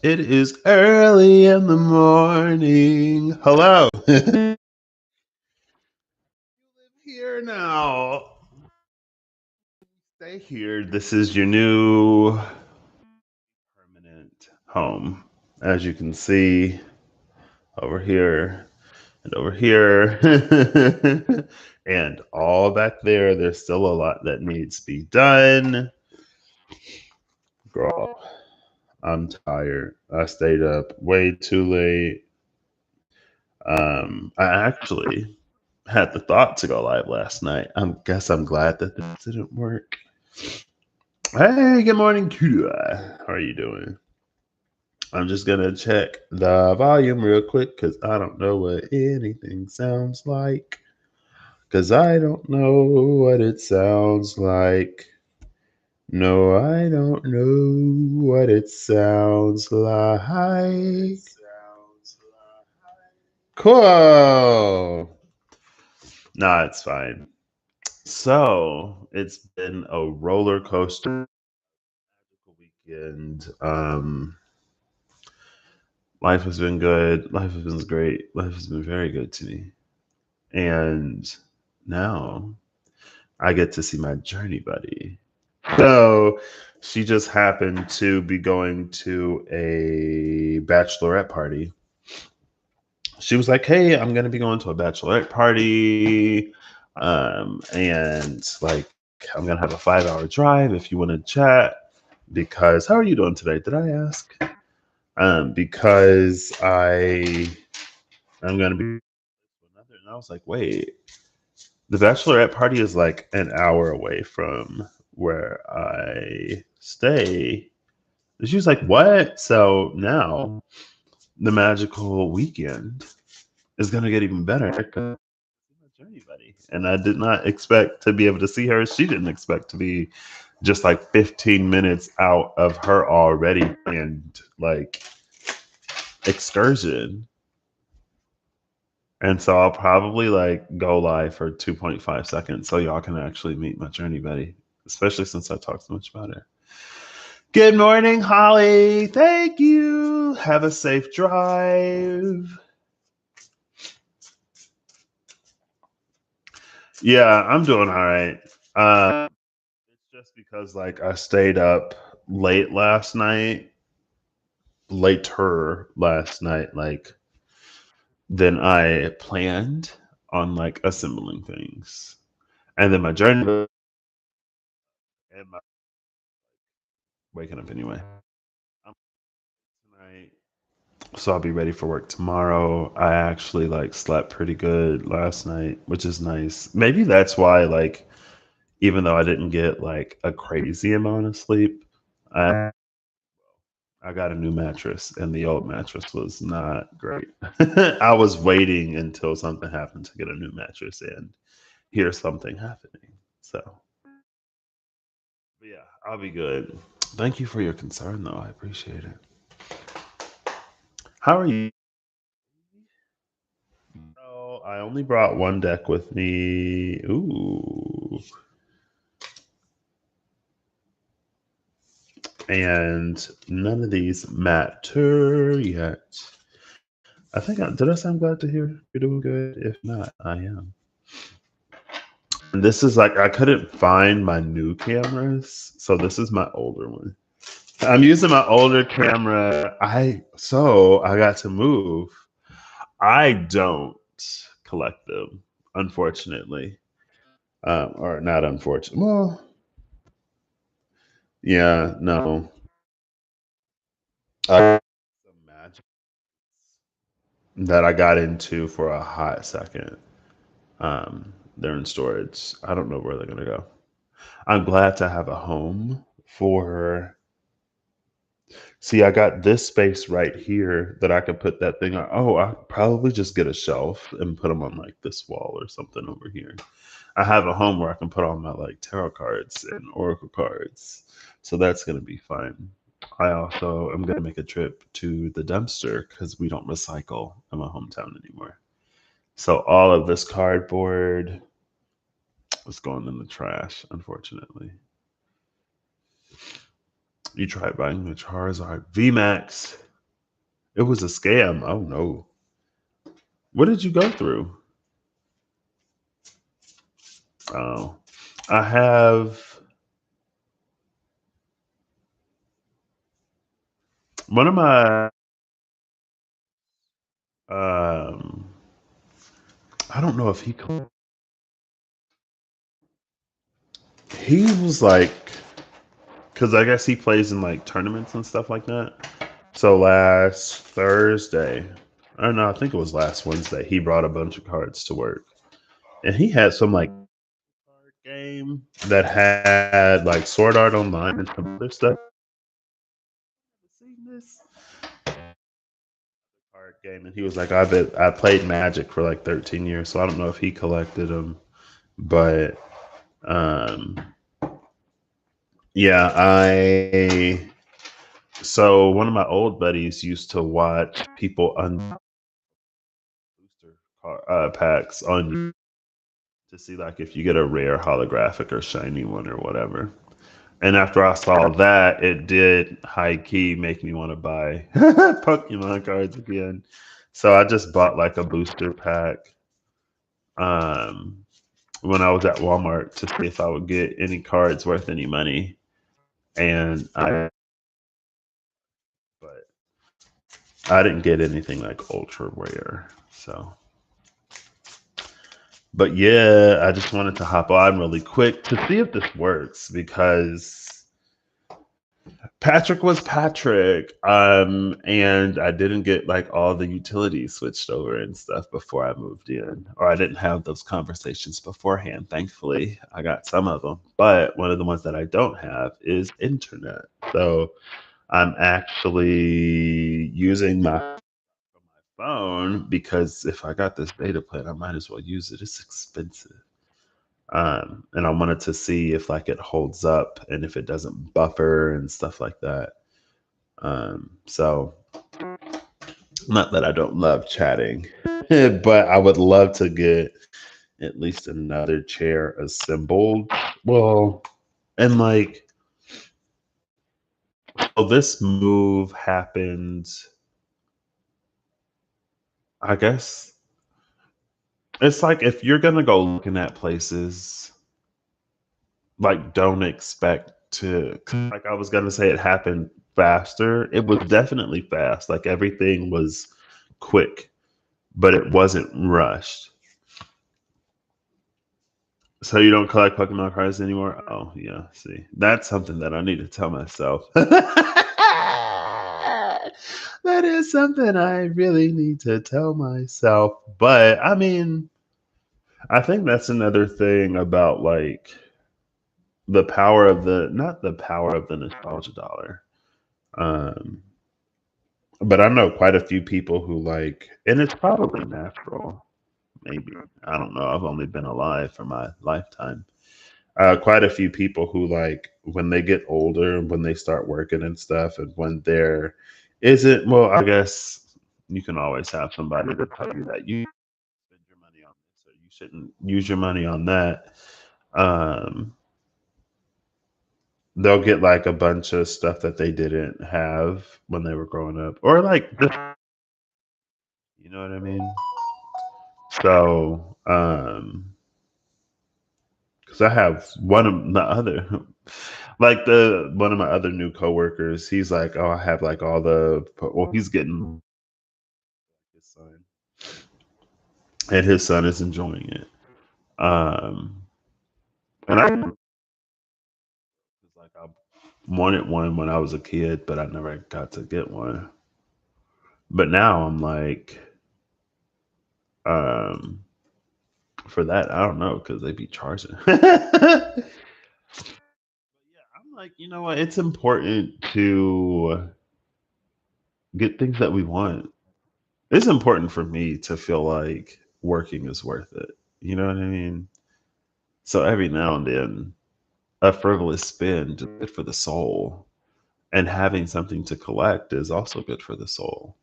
It is early in the morning. Hello. You live here now. Stay here. This is your new permanent home. As you can see over here and over here and all back there, there's still a lot that needs to be done. Girl, I'm tired. I stayed up way too late. I actually had the thought to go live last night. I guess I'm glad that this didn't work. Hey, good morning, Kua. How are you doing? I'm just gonna check the volume real quick because I don't know what anything sounds like. Because I don't know what it sounds like. No, I don't know what it sounds like. Cool. Nah, it's fine. So it's been a roller coaster weekend. Life has been good. Life has been great. Life has been very good to me. And now I get to see my journey buddy. So she just happened to be going to a bachelorette party. She was like, "Hey, I'm gonna be going to a bachelorette party, and like I'm gonna have a 5 hour drive if you want to chat. Because how are you doing today? Did I ask? Because I'm gonna be another." And I was like, "Wait, the bachelorette party is like an hour away from where I stay." And she was like, "What?" So now the magical weekend is gonna get even better. Journey buddy. And I did not expect to be able to see her. She didn't expect to be just like 15 minutes out of her already planned like excursion. And so I'll probably like go live for 2.5 seconds so y'all can actually meet my journey buddy, especially since I talked so much about her. Good morning, Holly. Thank you. Have a safe drive. Yeah, I'm doing all right. It's just because like I stayed up late last night, later last night, like than I planned on like assembling things, and then my journey and my waking up anyway. I'm tonight, so I'll be ready for work tomorrow. I actually like slept pretty good last night, which is nice. Maybe that's why like even though I didn't get like a crazy amount of sleep, I I got a new mattress, and the old mattress was not great. I was waiting until something happened to get a new mattress, and here's something happening. So, but yeah, I'll be good. Thank you for your concern, though. I appreciate it. How are you? Oh, I only brought one deck with me. Ooh, and none of these matter yet. I think did I say I'm glad to hear you're doing good? If not, I am. And this is like I couldn't find my new cameras, so this is my older one. I'm using my older camera. I got to move. I don't collect them, unfortunately, or not unfortunately. Well, yeah, no. Some magic that I got into for a hot second. They're in storage. I don't know where they're gonna go. I'm glad to have a home for. See, I got this space right here that I could put that thing on. Oh, I'll probably just get a shelf and put them on like this wall or something over here. I have a home where I can put all my like tarot cards and oracle cards. So that's going to be fun. I also am going to make a trip to the dumpster because we don't recycle in my hometown anymore. So all of this cardboard is going in the trash, unfortunately. You tried buying the Charizard VMAX. It was a scam. Oh no. What did you go through? Oh, I have one of my. Um, I don't know if he was like, because I guess he plays in like tournaments and stuff like that. So last Thursday, I don't know, I think it was last Wednesday, he brought a bunch of cards to work, and he had some like card game that had like Sword Art Online and some other stuff. Seen this card game, and he was like, I played Magic for like 13 years, so I don't know if he collected them, but um, yeah, I. So one of my old buddies used to watch people booster packs on to see like if you get a rare holographic or shiny one or whatever. And after I saw that, it did high key make me want to buy Pokemon cards again. So I just bought like a booster pack um, when I was at Walmart to see if I would get any cards worth any money. And but I didn't get anything like ultra rare. So, but yeah, I just wanted to hop on really quick to see if this works because Patrick was Patrick. And I didn't get like all the utilities switched over and stuff before I moved in, or I didn't have those conversations beforehand. Thankfully, I got some of them, but one of the ones that I don't have is internet. So I'm actually using my phone because if I got this data plan, I might as well use it. It's expensive. And I wanted to see if like it holds up and if it doesn't buffer and stuff like that. So not that I don't love chatting, but I would love to get at least another chair assembled. Well, and like, so this move happened, I guess. It's like if you're gonna go looking at places, like don't expect to, like I was gonna say it happened faster. It was definitely fast. Like everything was quick, but it wasn't rushed. So you don't collect Pokemon cards anymore? Oh yeah, see. That's something that I need to tell myself. That is something I really need to tell myself. But I mean, I think that's another thing about like the power of the not the power of the nostalgia dollar. Um, but I know quite a few people who like, and it's probably natural. Maybe I don't know. I've only been alive for my lifetime. Quite a few people who like when they get older, when they start working and stuff, and when there isn't. Well, I guess you can always have somebody to tell you that you spend your money on this, or you shouldn't use your money on that. Um, they'll get like a bunch of stuff that they didn't have when they were growing up, or like just, you know what I mean. So, because I have one of the other, like the one of my other new coworkers, he's like, oh, I have like all the, well, he's getting his son, and his son is enjoying it. Um, and I was like, I wanted one when I was a kid, but I never got to get one. But now I'm like, um, for that, I don't know because they be charging. Yeah, I'm like, you know what? It's important to get things that we want. It's important for me to feel like working is worth it. You know what I mean? So every now and then, a frivolous spend is good for the soul, and having something to collect is also good for the soul.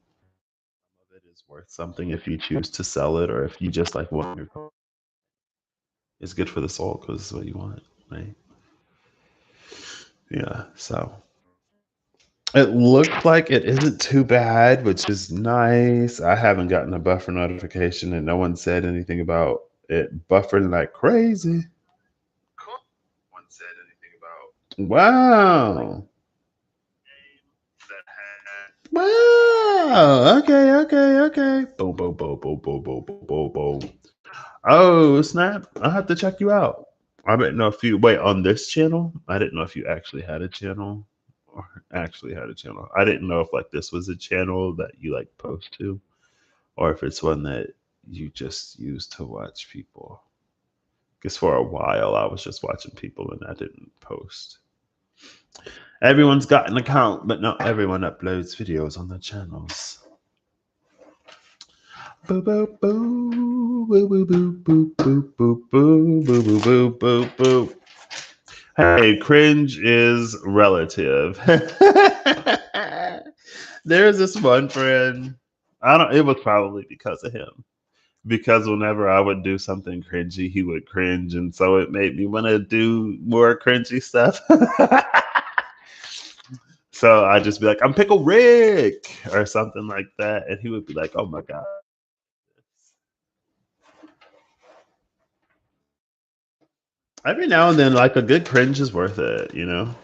It is worth something if you choose to sell it, or if you just like want your. It's good for the soul because it's what you want, right? Yeah. So It looks like it isn't too bad, which is nice. I haven't gotten a buffer notification, and no one said anything about it buffering like crazy. Wow. Wow. Okay, okay, okay. Boom, boom, boom, boom, boom, boom, boom, boom, boom. Oh, snap. I'll have to check you out. I didn't know if you wait on this channel. I didn't know if you actually had a channel or actually had a channel. I didn't know if like this was a channel that you like post to or if it's one that you just use to watch people. Because for a while I was just watching people and I didn't post. Everyone's got an account, but not everyone uploads videos on their channels. Boo boo boo boo boo boo boo boo boo boo boo boo boo boo. Hey, cringe is relative. There's this one friend. I don't. It was probably because of him. Because whenever I would do something cringy, he would cringe, and so it made me want to do more cringy stuff. So I'd just be like, "I'm Pickle Rick" or something like that, and he would be like, "Oh my god." Every now and then, like a good cringe is worth it, you know.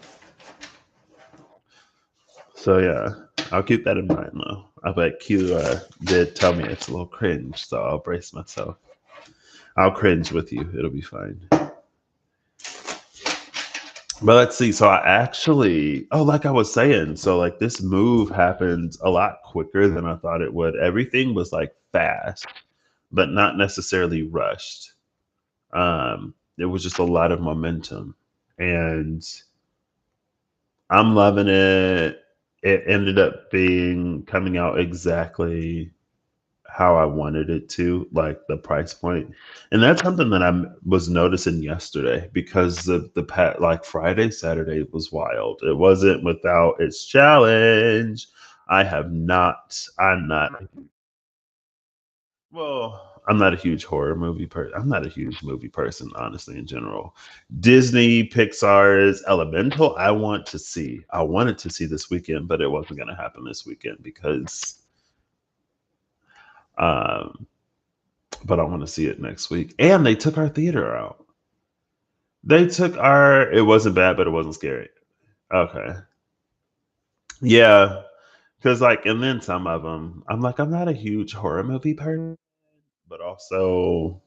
So yeah, I'll keep that in mind though. I bet Q did tell me it's a little cringe, so I'll brace myself. I'll cringe with you. It'll be fine. But let's see. So I actually, oh, like I was saying, so like this move happened a lot quicker than I thought it would. Everything was like fast, but not necessarily rushed. It was just a lot of momentum, and I'm loving it. It ended up being coming out exactly how I wanted it to, like the price point. And that's something that was noticing yesterday because the like Friday, Saturday was wild. It wasn't without its challenge. I'm not, well, I'm not a huge horror movie person. I'm not a huge movie person, honestly, in general. Disney, Pixar's Elemental, I wanted to see this weekend, but it wasn't going to happen this weekend because um, but I want to see it next week. And they took our theater out. They took our. It wasn't bad, but it wasn't scary. Okay. Yeah, because like, and then some of them, I'm like, I'm not a huge horror movie person, but also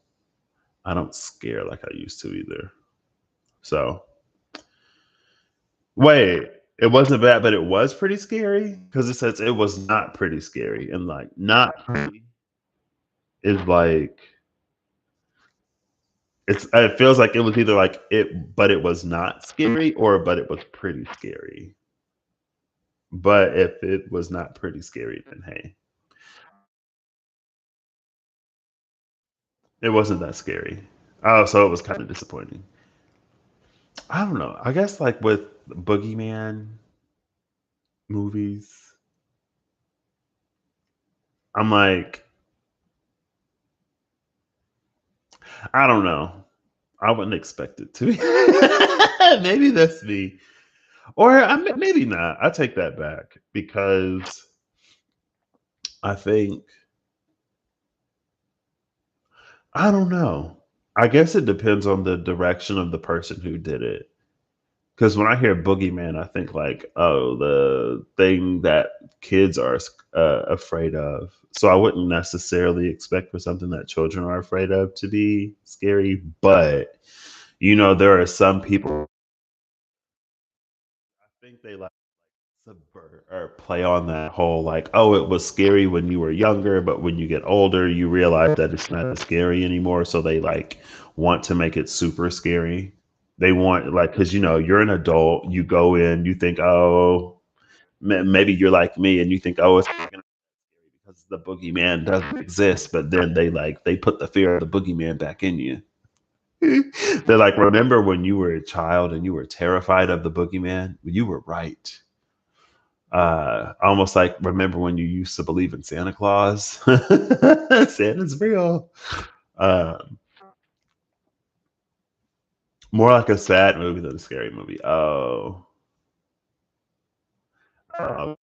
I don't scare like I used to either. So wait, it wasn't bad, but it was pretty scary because it says it was not pretty scary, and like not pretty is like it's. It feels like it was either like it, but it was not scary, or but it was pretty scary. But if it was not pretty scary, then hey, it wasn't that scary. Oh, so it was kind of disappointing. I don't know. I guess like with Boogeyman movies, I'm like, I don't know. I wouldn't expect it to be. Maybe that's me. Or maybe not. I take that back because I think, I don't know. I guess it depends on the direction of the person who did it. Because when I hear boogeyman, I think like, oh, the thing that kids are afraid of. So I wouldn't necessarily expect for something that children are afraid of to be scary. But there are some people. I think they like subvert or play on that whole like, oh, it was scary when you were younger, but when you get older, you realize that it's not as scary anymore. So they like want to make it super scary. They want like because you're an adult, you go in, you think, oh, maybe you're like me, and you think, oh, it's not gonna be scary because the boogeyman doesn't exist. But then they put the fear of the boogeyman back in you. They're like, remember when you were a child and you were terrified of the boogeyman? You were right. Almost like remember when you used to believe in Santa Claus? Santa's real. Um, More like a sad movie than a scary movie. Oh, Oh,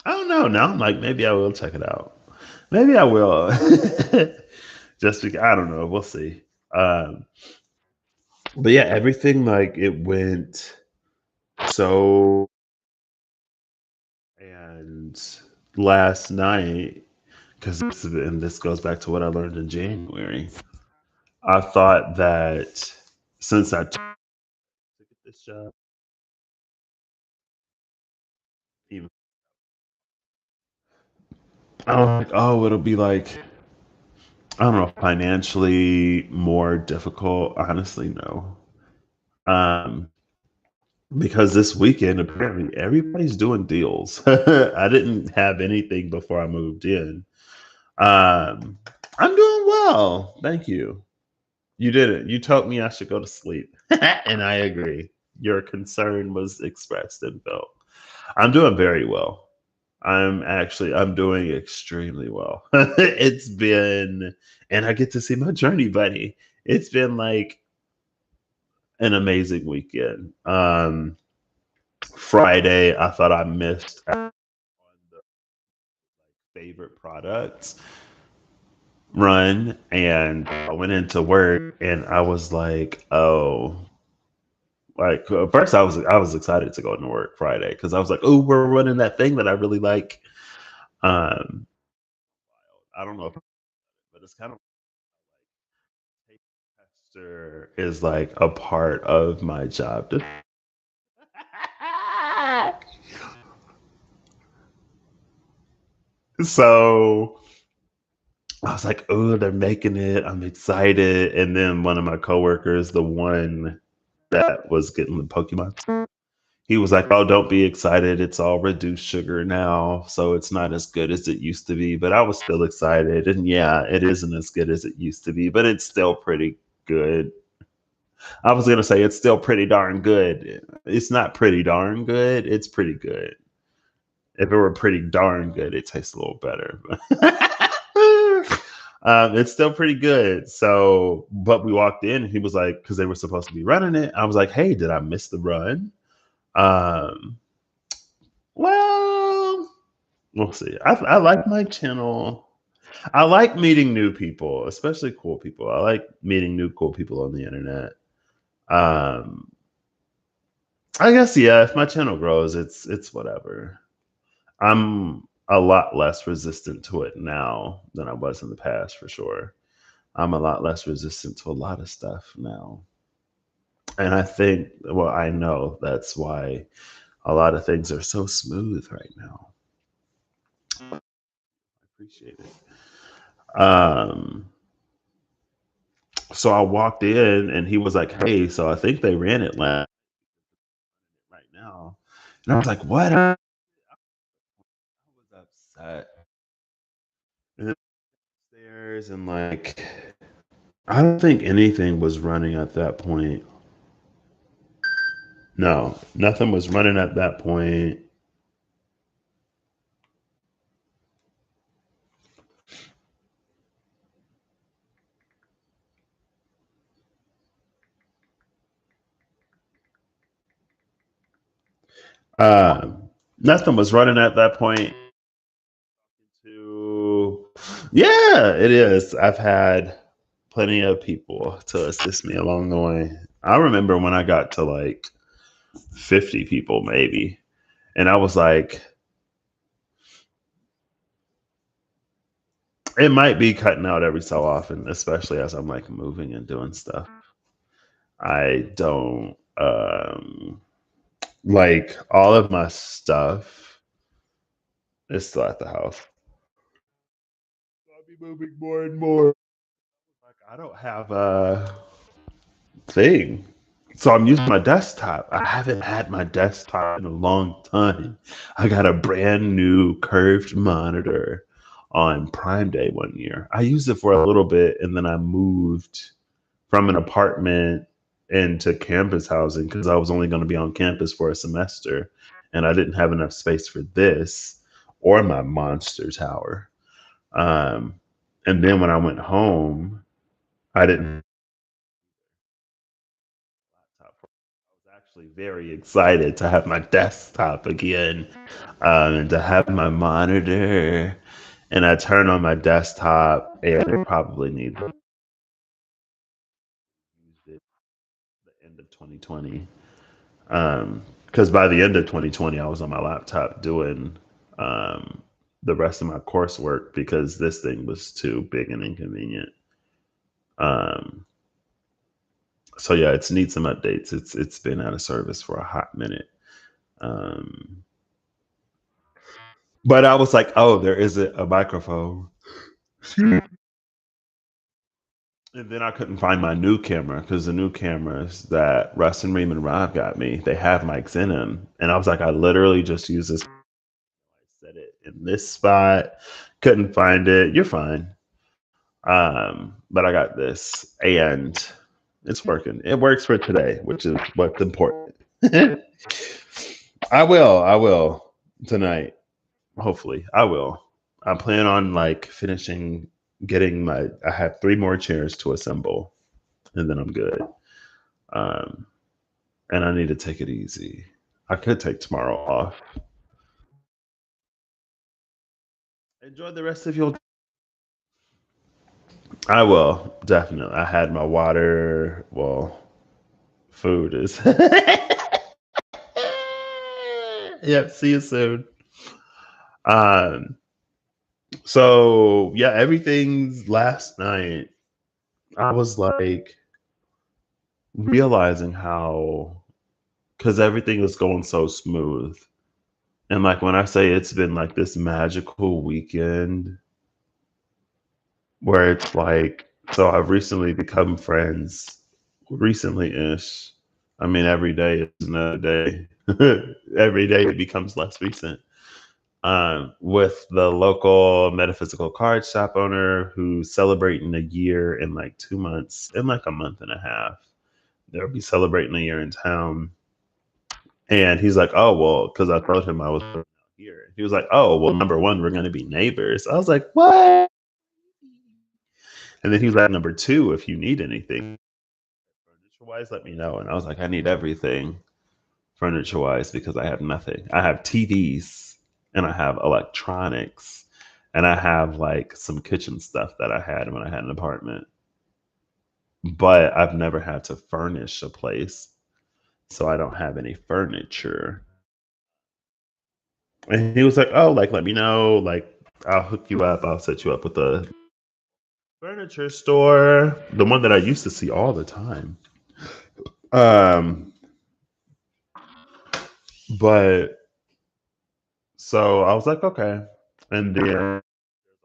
I don't know. Now I'm like, maybe I will check it out. Maybe I will. Just because I don't know. We'll see. Um, but yeah, everything like it went so. And last night, because and this goes back to what I learned in January, I thought that since I took this job, even I was like, oh, it'll be like I don't know, financially more difficult. Honestly, no. Um, because this weekend apparently everybody's doing deals. I didn't have anything before I moved in. Um, I'm doing well, thank you. You didn't. You told me I should go to sleep, and I agree. Your concern was expressed and felt. I'm doing very well. I'm doing extremely well. It's been, and I get to see my journey buddy. It's been like an amazing weekend. Friday, I thought I missed out on the favorite products run, and I went into work, and I was like, oh. Like first, I was excited to go to work Friday because I was like, "Oh, we're running that thing that I really like." Um, I don't know, but it's kind of like tester is like a part of my job. So I was like, "Oh, they're making it! I'm excited!" And then one of my coworkers, the one that was getting the Pokemon, he was like, "Oh, don't be excited. It's all reduced sugar now, so it's not as good as it used to be." But I was still excited, and yeah, it isn't as good as it used to be, but it's still pretty good. I was gonna say it's still pretty darn good. It's not pretty darn good. It's pretty good. If it were pretty darn good, it tastes a little better. It's still pretty good. So, but we walked in, and he was like, because they were supposed to be running it. I was like, "Hey, did I miss the run?" Um, well, we'll see. I like my channel. I like meeting new people, especially cool people. I like meeting new cool people on the internet. Um, I guess yeah. If my channel grows, it's whatever. I'm a lot less resistant to it now than I was in the past, for sure. I'm a lot less resistant to a lot of stuff now, and I think, well, I know that's why a lot of things are so smooth right now. I appreciate it. Um, so I walked in and he was like, "Hey, so I think they ran it last right now." And I was like, "What?" I was upset. And then upstairs and like I don't think anything was running at that point. No, nothing was running at that point. Nothing was running at that point. To yeah, it is. I've had plenty of people to assist me along the way. I remember when I got to like 50 people, maybe. And I was like, it might be cutting out every so often, especially as I'm like moving and doing stuff. I don't like all of my stuff is still at the house. I'll be moving more and more. Like I don't have a thing. So I'm using my desktop. I haven't had my desktop in a long time. I got a brand new curved monitor on Prime Day one year. I used it for a little bit and then I moved from an apartment into campus housing because I was only going to be on campus for a semester and I didn't have enough space for this or my monster tower. Um, and then when I went home, I didn't laptop. I was actually very excited to have my desktop again, and to have my monitor. And I turn on my desktop, and it probably needs to use it the end of 2020. Because by the end of 2020, I was on my laptop doing um, the rest of my coursework because this thing was too big and inconvenient. Um, so yeah, it's needs some updates. It's been out of service for a hot minute. Um, but I was like, oh, there isn't a microphone. And then I couldn't find my new camera because the new cameras that Russ and Raymond Rob got me, they have mics in them. And I was like, I literally just use this. I set it in this spot. Couldn't find it. You're fine. But I got this and it's working. It works for today, which is what's important. I will tonight. Hopefully, I will. I plan on like finishing getting my. I have 3 more chairs to assemble, and then I'm good. Um, and I need to take it easy. I could take tomorrow off. Enjoy the rest of your. I will definitely. I had my water. Well, food is. Yep. See you soon. Um. So yeah, everything's last night. I was like realizing how because everything was going so smooth. And like when I say it's been like this magical weekend where it's like, so I've recently become friends, recently ish. I mean, every day is another day. Every day it becomes less recent. With the local metaphysical card shop owner who's celebrating a year in like 2 months, in like a month and a half. They'll be celebrating a year in town. And he's like, oh, well, because I told him I was here. He was like, oh, well, number one, we're going to be neighbors. I was like, what? And then he was like, number two, if you need anything furniture wise, let me know. And I was like, I need everything furniture wise because I have nothing. I have TVs and I have electronics and I have like some kitchen stuff that I had when I had an apartment. But I've never had to furnish a place. So I don't have any furniture. And he was like, "Oh, like let me know. Like I'll hook you up. I'll set you up with a furniture store, the one that I used to see all the time." Um, but so I was like, "Okay." And then there's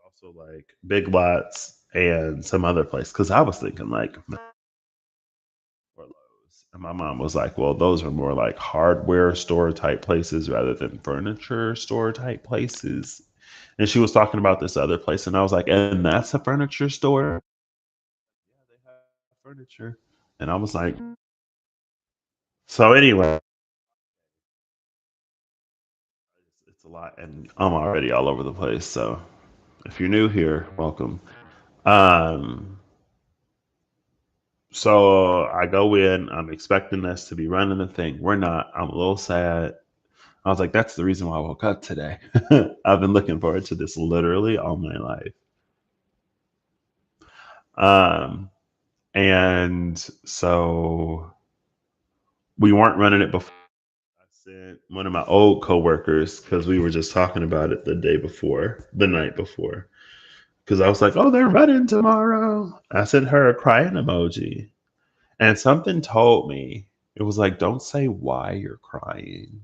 also like Big Lots and some other place because I was thinking like or Lowe's, and my mom was like, "Well, those are more like hardware store type places rather than furniture store type places." And she was talking about this other place, and I was like, "And that's a furniture store?" Yeah, they have furniture. And I was like, so anyway, it's a lot, and I'm already all over the place. So if you're new here, welcome. Um, so I go in, I'm expecting us to be running the thing. We're not. I'm a little sad. I was like, that's the reason why I woke up today. I've been looking forward to this literally all my life. Um, and so we weren't running it before. I sent one of my old coworkers because we were just talking about it the day before, the night before. Because I was like, "Oh, they're running tomorrow." I sent her a crying emoji, and something told me it was like, "Don't say why you're crying."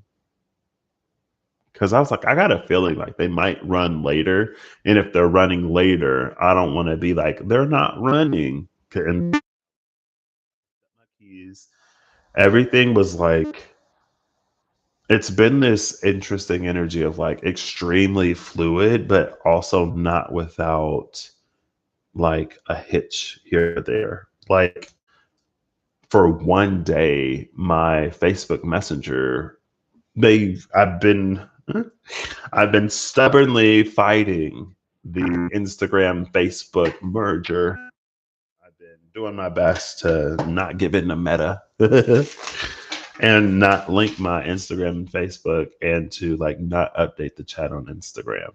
Because I was like, I got a feeling like they might run later, and if they're running later, I don't want to be like they're not running. And my keys, everything was like it's been this interesting energy of like extremely fluid, but also not without like a hitch here or there. Like for one day, my Facebook Messenger, I've been stubbornly fighting the Instagram Facebook merger. I've been doing my best to not give in to Meta. and not link my Instagram and Facebook and to like not update the chat on Instagram.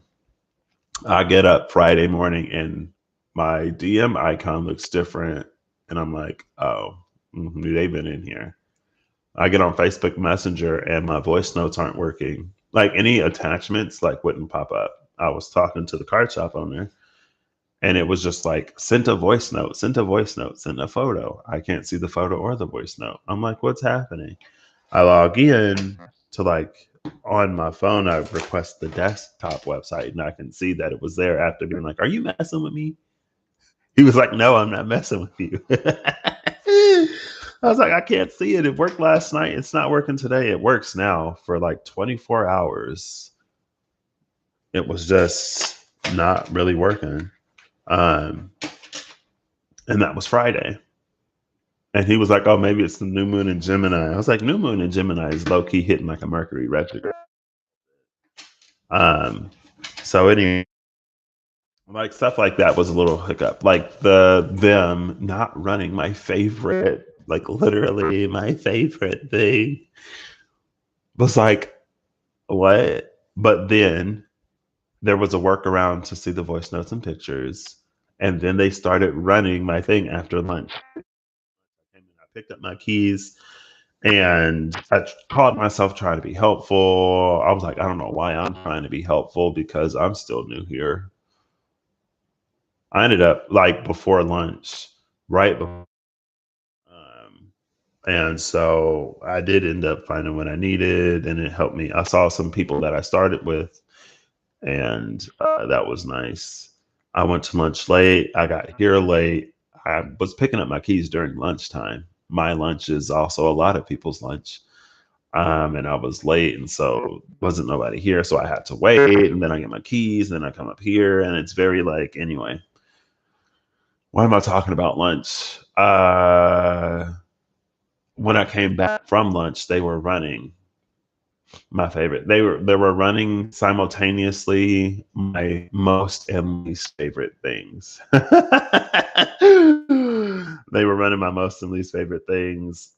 I get up Friday morning and my DM icon looks different. And I'm like, oh, they've been in here. I get on Facebook Messenger and my voice notes aren't working. Like any attachments like wouldn't pop up. I was talking to the card shop owner and it was just like sent a voice note, sent a voice note, sent a photo. I can't see the photo or the voice note. I'm like, what's happening? I log in to like on my phone, I request the desktop website and I can see that it was there after being like, are you messing with me? He was like, no, I'm not messing with you. I was like, I can't see it. It worked last night. It's not working today. It works now for like 24 hours. It was just not really working. Um, and that was Friday. And he was like, oh, maybe it's the new moon in Gemini. I was like, new moon in Gemini is low key hitting like a Mercury retrograde. Um, so anyway, like stuff like that was a little hiccup. Like them not running my favorite, like literally my favorite thing was like, what? But then there was a workaround to see the voice notes and pictures. And then they started running my thing after lunch. And I picked up my keys and I caught myself trying to be helpful. I was like, I don't know why I'm trying to be helpful because I'm still new here. I ended up like before lunch, right before. Um, and so I did end up finding what I needed and it helped me. I saw some people that I started with and that was nice. I went to lunch late. I got here late. I was picking up my keys during lunchtime. My lunch is also a lot of people's lunch. And I was late, and so wasn't nobody here, so I had to wait. And then I get my keys, and then I come up here, and it's very like anyway. Why am I talking about lunch? When I came back from lunch, they were running my favorite. They were running simultaneously my most and least favorite things. They were running my most and least favorite things.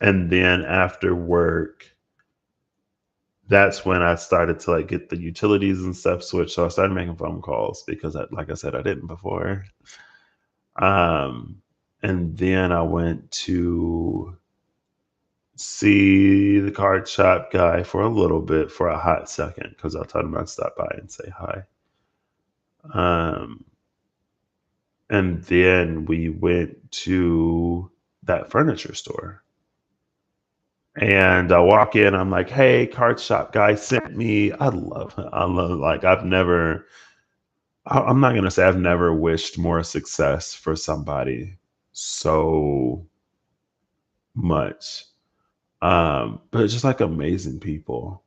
And then after work, that's when I started to like get the utilities and stuff switched. So I started making phone calls because, like I said, I didn't before. Um, and then I went to see the card shop guy for a little bit for a hot second because I told him I'd stop by and say hi. Um, and then we went to that furniture store. And I walk in, I'm like, hey, card shop guy sent me. Like, I'm not going to say I've never wished more success for somebody so much. But it's just like amazing people.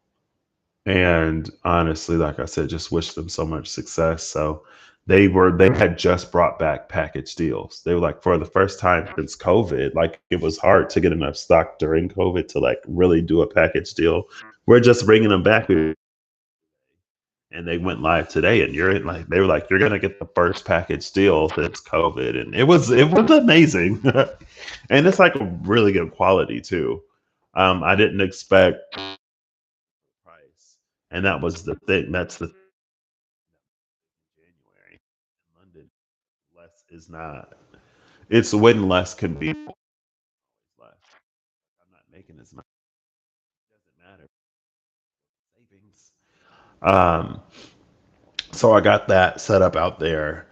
And honestly, like I said, just wish them so much success. So they had just brought back package deals. They were like for the first time since COVID, like it was hard to get enough stock during COVID to like really do a package deal. We're just bringing them back, and they went live today. And you're like, they were like, you're gonna get the first package deal since COVID, and it was amazing, and it's like a really good quality too. I didn't expect price, and that was the thing. That's the January in London. Less is not. It's when less can be less. I'm not making as much. It doesn't matter. Savings. Um, so I got that set up out there.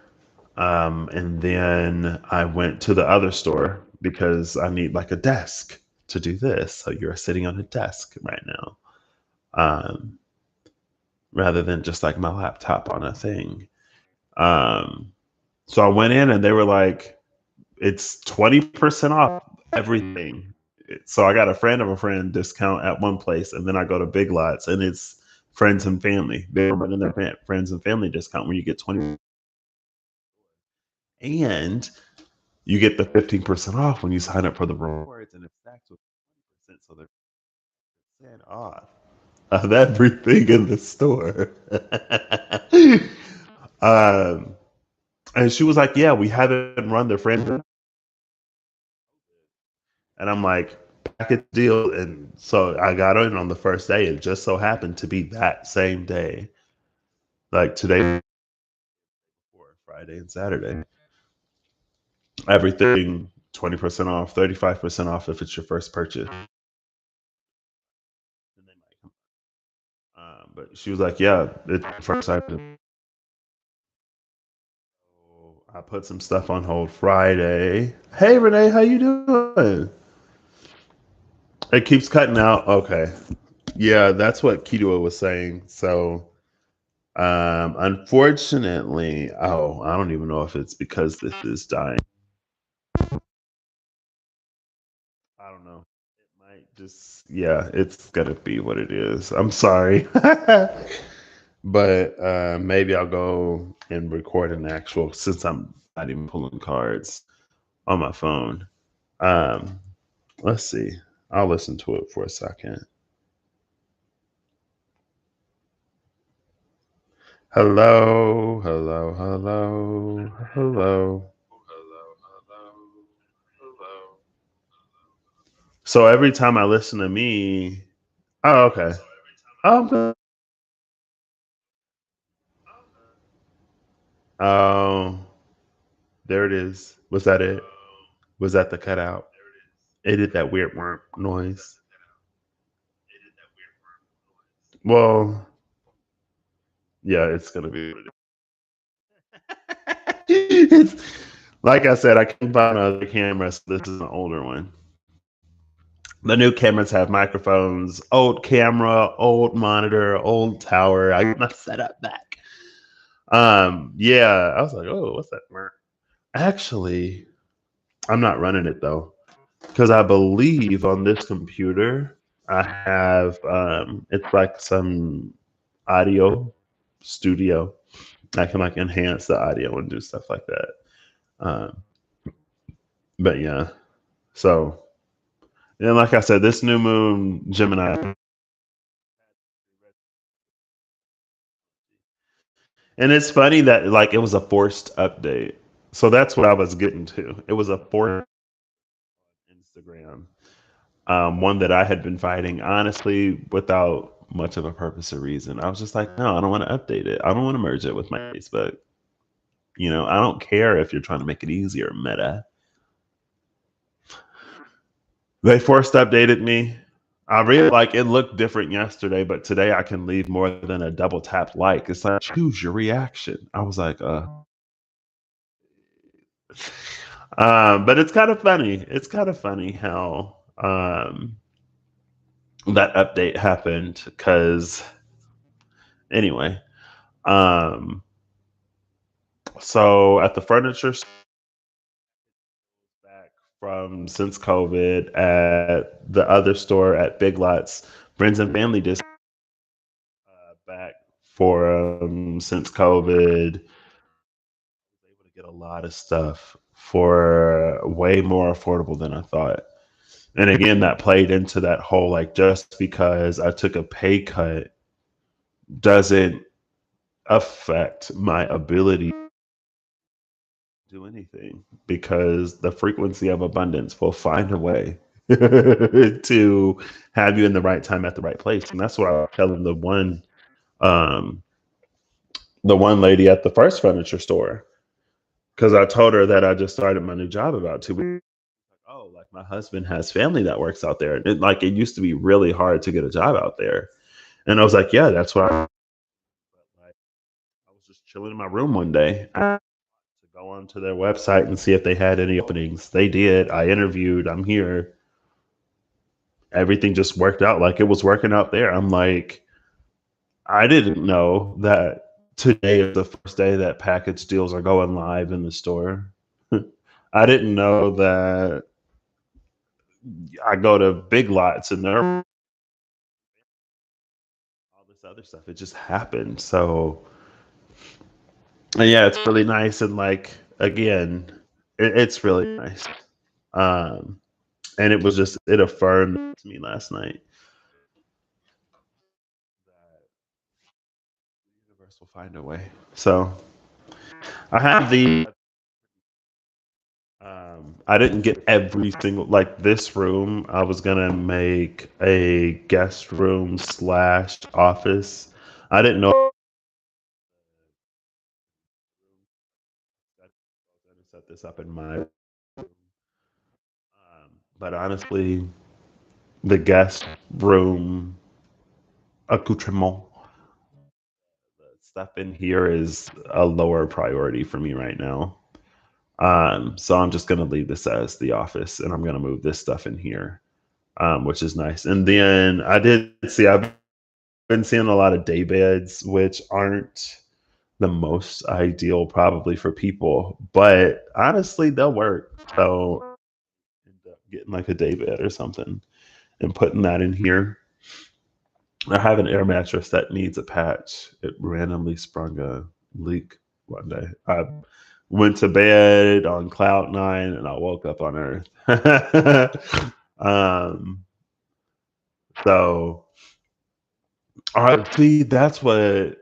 And then I went to the other store because I need like a desk to do this. So you're sitting on a desk right now, um, rather than just like my laptop on a thing. Um, so I went in and they were like, it's 20% off everything. So I got a friend of a friend discount at one place, and then I go to Big Lots, and it's friends and family. They're running their friends and family discount where you get 20, and you get the 15% off when you sign up for the rewards, and it stacks with 20%. So they're percent off of everything in the store. um, and she was like, "Yeah, we haven't run the friends And I'm like, package deal. And so I got in on the first day. It just so happened to be that same day, like today, or Friday and Saturday. Everything 20% off, 35% off if it's your first purchase. But she was like, yeah, it's the first item. So I put some stuff on hold Friday. Hey, Renee, how you doing? It keeps cutting out. Okay. Yeah, that's what Kido was saying. So, unfortunately, oh, I don't even know if it's because this is dying. I don't know. It might just, yeah, it's gonna be what it is. I'm sorry. But maybe I'll go and record an actual, since I'm not even pulling cards on my phone. Um, let's see. I'll listen to it for a second. Hello, hello, hello, hello. So every time I listen to me, oh, okay. Oh, good. Oh, there it is. Was that it? Was that the cutout? It did that weird worm noise. Well, yeah, it's gonna be. It's like I said, I can buy another camera. So this is an older one. The new cameras have microphones, old camera, old monitor, old tower. I got my setup back. Yeah, I was like, oh, what's that? Actually, I'm not running it though, because I believe on this computer I have it's like some audio studio. I can like enhance the audio and do stuff like that. Um, but yeah, so and like I said, this new moon Gemini, and it's funny that like it was a forced update. So that's what I was getting to. It was a forced Instagram, one that I had been fighting honestly without much of a purpose or reason. I was just like, no, I don't want to update it. I don't want to merge it with my Facebook. I don't care if you're trying to make it easier, Meta. They forced updated me. I really like it looked different yesterday, but today I can leave more than a double tap like. It's like choose your reaction. I was like, but it's kind of funny. It's kind of funny how that update happened because anyway, um, so at the furniture back from since COVID at the other store at Big Lots, friends and family discount back for since COVID. Able to get a lot of stuff for way more affordable than I thought. And again, that played into that whole like just because I took a pay cut doesn't affect my ability to do anything because the frequency of abundance will find a way to have you in the right time at the right place. And that's what I was telling um the one lady at the first furniture store because I told her that I just started my new job about 2 weeks. Oh, like my husband has family that works out there. Like it used to be really hard to get a job out there. And I was like, yeah, that's why I was just chilling in my room one day to go onto their website and see if they had any openings. They did. I interviewed. I'm here. Everything just worked out like it was working out there. I'm like, I didn't know that today is the first day that package deals are going live in the store. I didn't know that I go to Big Lots and they're all this other stuff. It just happened. So, and yeah, it's really nice. And like, again, it's really nice. Um, and it was just, it affirmed to me last night that the universe will find a way. So I have the I didn't get every single like this room. I was gonna make a guest room slash office. I didn't know I was gonna set this up in my but honestly, the guest room accoutrement, the stuff in here is a lower priority for me right now. So I'm just gonna leave this as the office, and I'm gonna move this stuff in here, which is nice. And then I've been seeing a lot of day beds, which aren't the most ideal probably for people, but honestly, they'll work. So end up getting like a day bed or something and putting that in here. I have an air mattress that needs a patch. It randomly sprung a leak one day. I went to bed on cloud nine and I woke up on Earth. um, so, see, that's what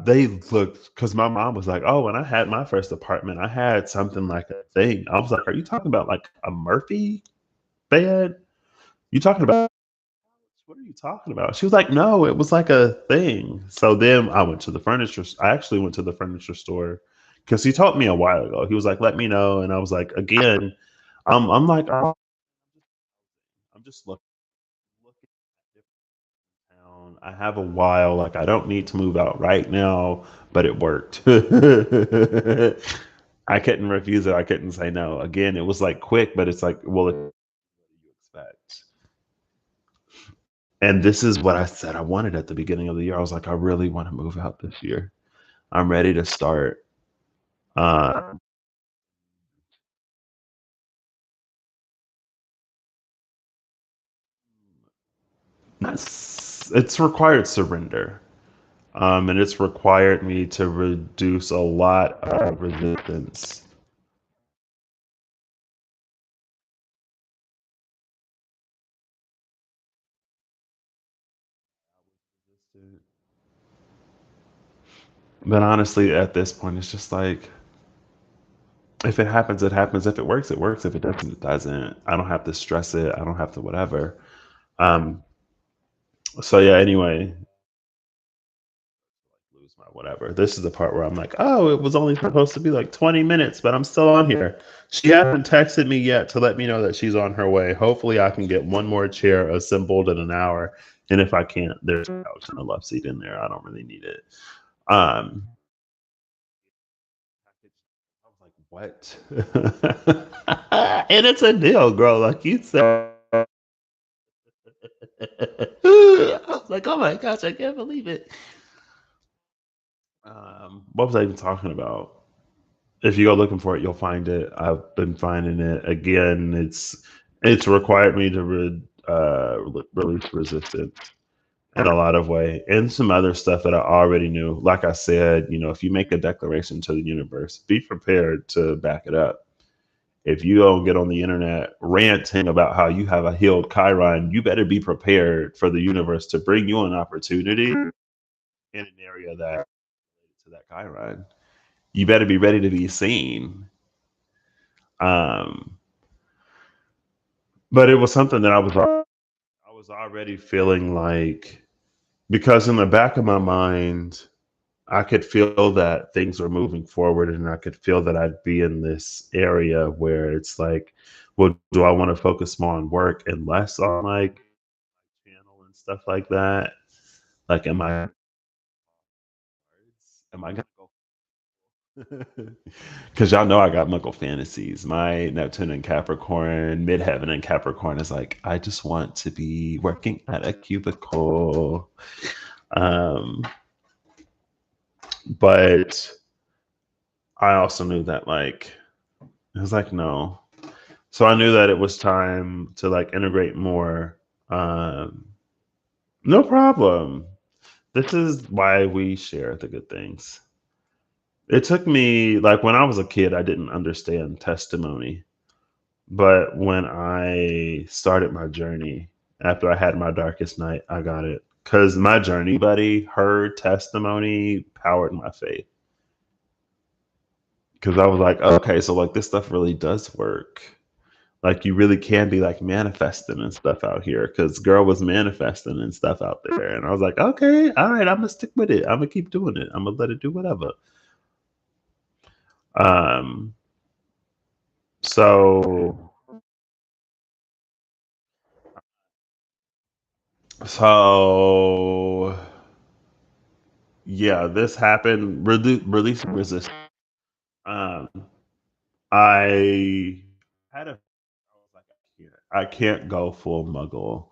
they looked because my mom was like, "Oh, when I had my first apartment, I had something like a thing." I was like, "Are you talking about like a Murphy bed? You talking about what are you talking about?" She was like, "No, it was like a thing." So then I went to the furniture. I actually went to the furniture store because he told me a while ago. He was like, "Let me know," and I was like, "Again, I'm like, oh, I'm just looking at different town. I have a while. Like, I don't need to move out right now, but it worked." I couldn't refuse it. I couldn't say no. Again, it was like quick, but it's like, well, what do you expect? And this is what I said I wanted at the beginning of the year. I was like, I really want to move out this year. I'm ready to start. Uh, it's required surrender. And it's required me to reduce a lot of resistance. But honestly, at this point, it's just like, if it happens, it happens. If it works, it works. If it doesn't, it doesn't. I don't have to stress it. I don't have to whatever. Um, so yeah, anyway, lose my whatever. This is the part where I'm like, oh, it was only supposed to be like 20 minutes, but I'm still on here. She hasn't texted me yet to let me know that she's on her way. Hopefully, I can get one more chair assembled in an hour. And if I can't, there's a couch and a love seat in there. I don't really need it. Um, I was like, what? And it's a deal, girl. Like you said. I was like, oh my gosh, I can't believe it. What was I even talking about? If you go looking for it, you'll find it. I've been finding it again. It's required me to release resistance in a lot of way, and some other stuff that I already knew. Like I said, if you make a declaration to the universe, be prepared to back it up. If you don't get on the internet ranting about how you have a healed Chiron, you better be prepared for the universe to bring you an opportunity in an area that to that Chiron. You better be ready to be seen. Um, but it was something that I was already feeling like because in the back of my mind, I could feel that things were moving forward, and I could feel that I'd be in this area where it's like, well, do I want to focus more on work and less on like channel and stuff like that? Like, am I gonna go? Because y'all know I got Muggle fantasies. My Neptune and Capricorn, midheaven and Capricorn is like, I just want to be working at a cubicle. Um, but I also knew that like it was like no. So I knew that it was time to like integrate more. Um, no problem. This is why we share the good things. It took me like when I was a kid, I didn't understand testimony. But when I started my journey after I had my darkest night, I got it. Because my journey buddy, her testimony powered my faith. Because I was like, okay, so like this stuff really does work. Like you really can be like manifesting and stuff out here because girl was manifesting and stuff out there. And I was like, okay, all right, I'm gonna stick with it. I'm gonna keep doing it. I'm gonna let it do whatever. Um, so so yeah, this happened. Release resist. Um, I had a. I was like, I can't go full muggle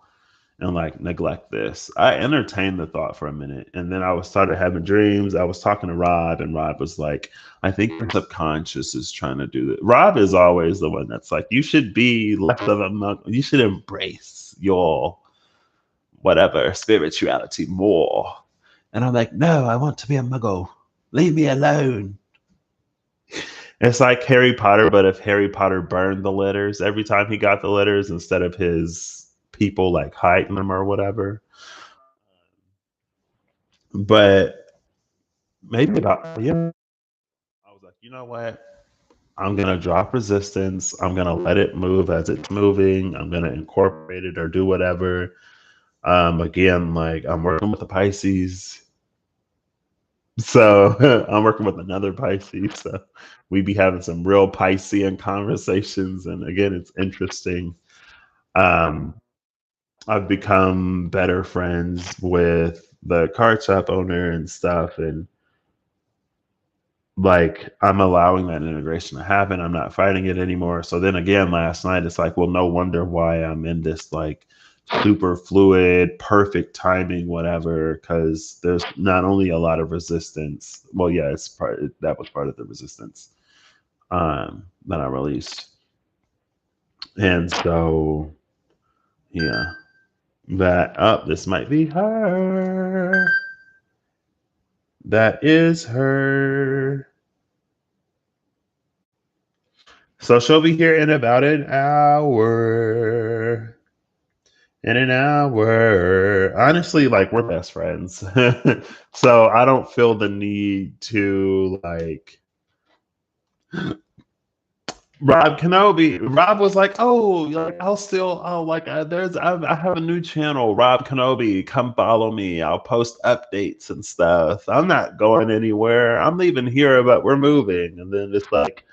and like neglect this. I entertained the thought for a minute, and then I was started having dreams. I was talking to Rob, and Rob was like, "I think your subconscious is trying to do that." Rob is always the one that's like, "You should be less of a muggle. You should embrace your whatever spirituality more." And I'm like, "No, I want to be a muggle. Leave me alone." It's like Harry Potter, but if Harry Potter burned the letters every time he got the letters instead of his people like hiding them or whatever. But maybe about a year, I was like, you know what? I'm gonna drop resistance. I'm gonna let it move as it's moving. I'm gonna incorporate it or do whatever. Again, like I'm working with the Pisces, so I'm working with another Pisces. So we be having some real Piscean conversations, and again, it's interesting. Um, I've become better friends with the card shop owner and stuff, and like I'm allowing that integration to happen. I'm not fighting it anymore. So then again, last night it's like, well, no wonder why I'm in this like super fluid, perfect timing, whatever, because there's not only a lot of resistance. Well, yeah, it's part that was part of the resistance that I released. And so yeah, that up, this might be her. That is her. So she'll be here in about an hour. In an hour. Honestly, like we're best friends. So I don't feel the need to like Rob Kenobi. Rob was like, "Oh, like I'll still, oh, like I have a new channel, Rob Kenobi. Come follow me. I'll post updates and stuff. I'm not going anywhere. I'm leaving here, but we're moving." And then it's like,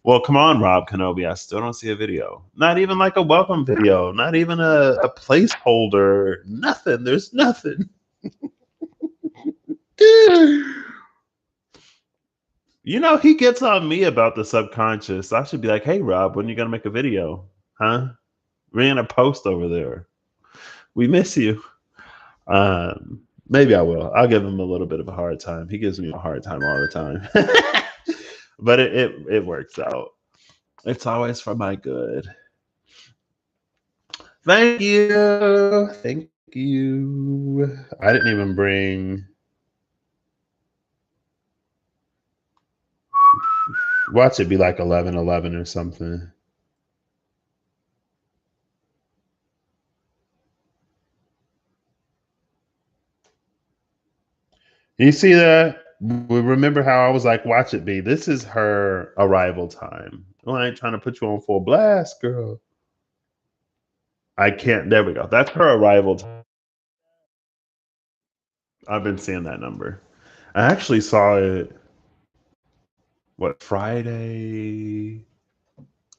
well, come on, Rob Kenobi. I still don't see a video. Not even like a welcome video. Not even a placeholder. Nothing. There's nothing. You know, he gets on me about the subconscious. I should be like, hey, Rob, when are you going to make a video? Huh? We're going to post over there. We miss you. Maybe I will. I'll give him a little bit of a hard time. He gives me a hard time all the time. But it works out. It's always for my good. Thank you. Thank you. I didn't even bring. Watch it be like 11:11 or something. You see that? Remember how I was like, watch it be. This is her arrival time. Oh, I ain't trying to put you on full blast, girl. I can't. There we go. That's her arrival time. I've been seeing that number. I actually saw it, what, Friday?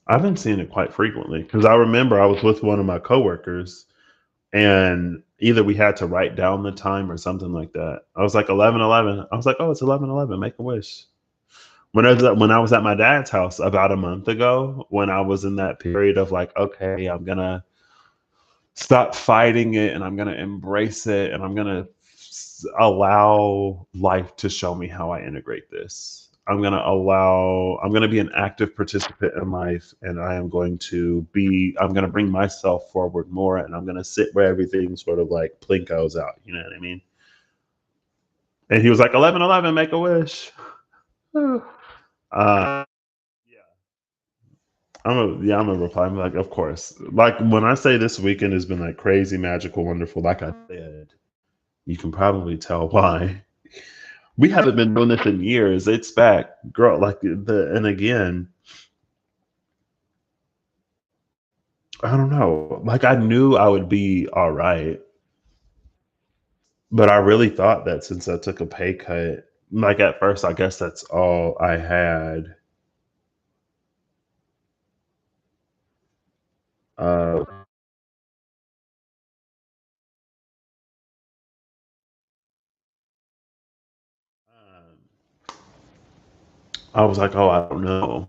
I've been seeing it quite frequently because I remember I was with one of my coworkers and either we had to write down the time or something like that. I was like 11:11. I was like, oh, it's 11:11. Make a wish. When I was at my dad's house about a month ago, when I was in that period of like, okay, I'm gonna stop fighting it and I'm gonna embrace it and I'm gonna allow life to show me how I integrate this. I'm gonna be an active participant in life and I'm gonna bring myself forward more and I'm gonna sit where everything sort of like plinkos out. You know what I mean? And he was like, 11:11, make a wish. uh, I'm a reply. I'm like, of course. Like when I say this weekend has been like crazy, magical, wonderful, like I said, you can probably tell why. We haven't been doing this in years. It's back, girl. Like and again, I don't know. Like I knew I would be all right, but I really thought that since I took a pay cut, like at first, I guess that's all I had. Uh, I was like, oh, I don't know.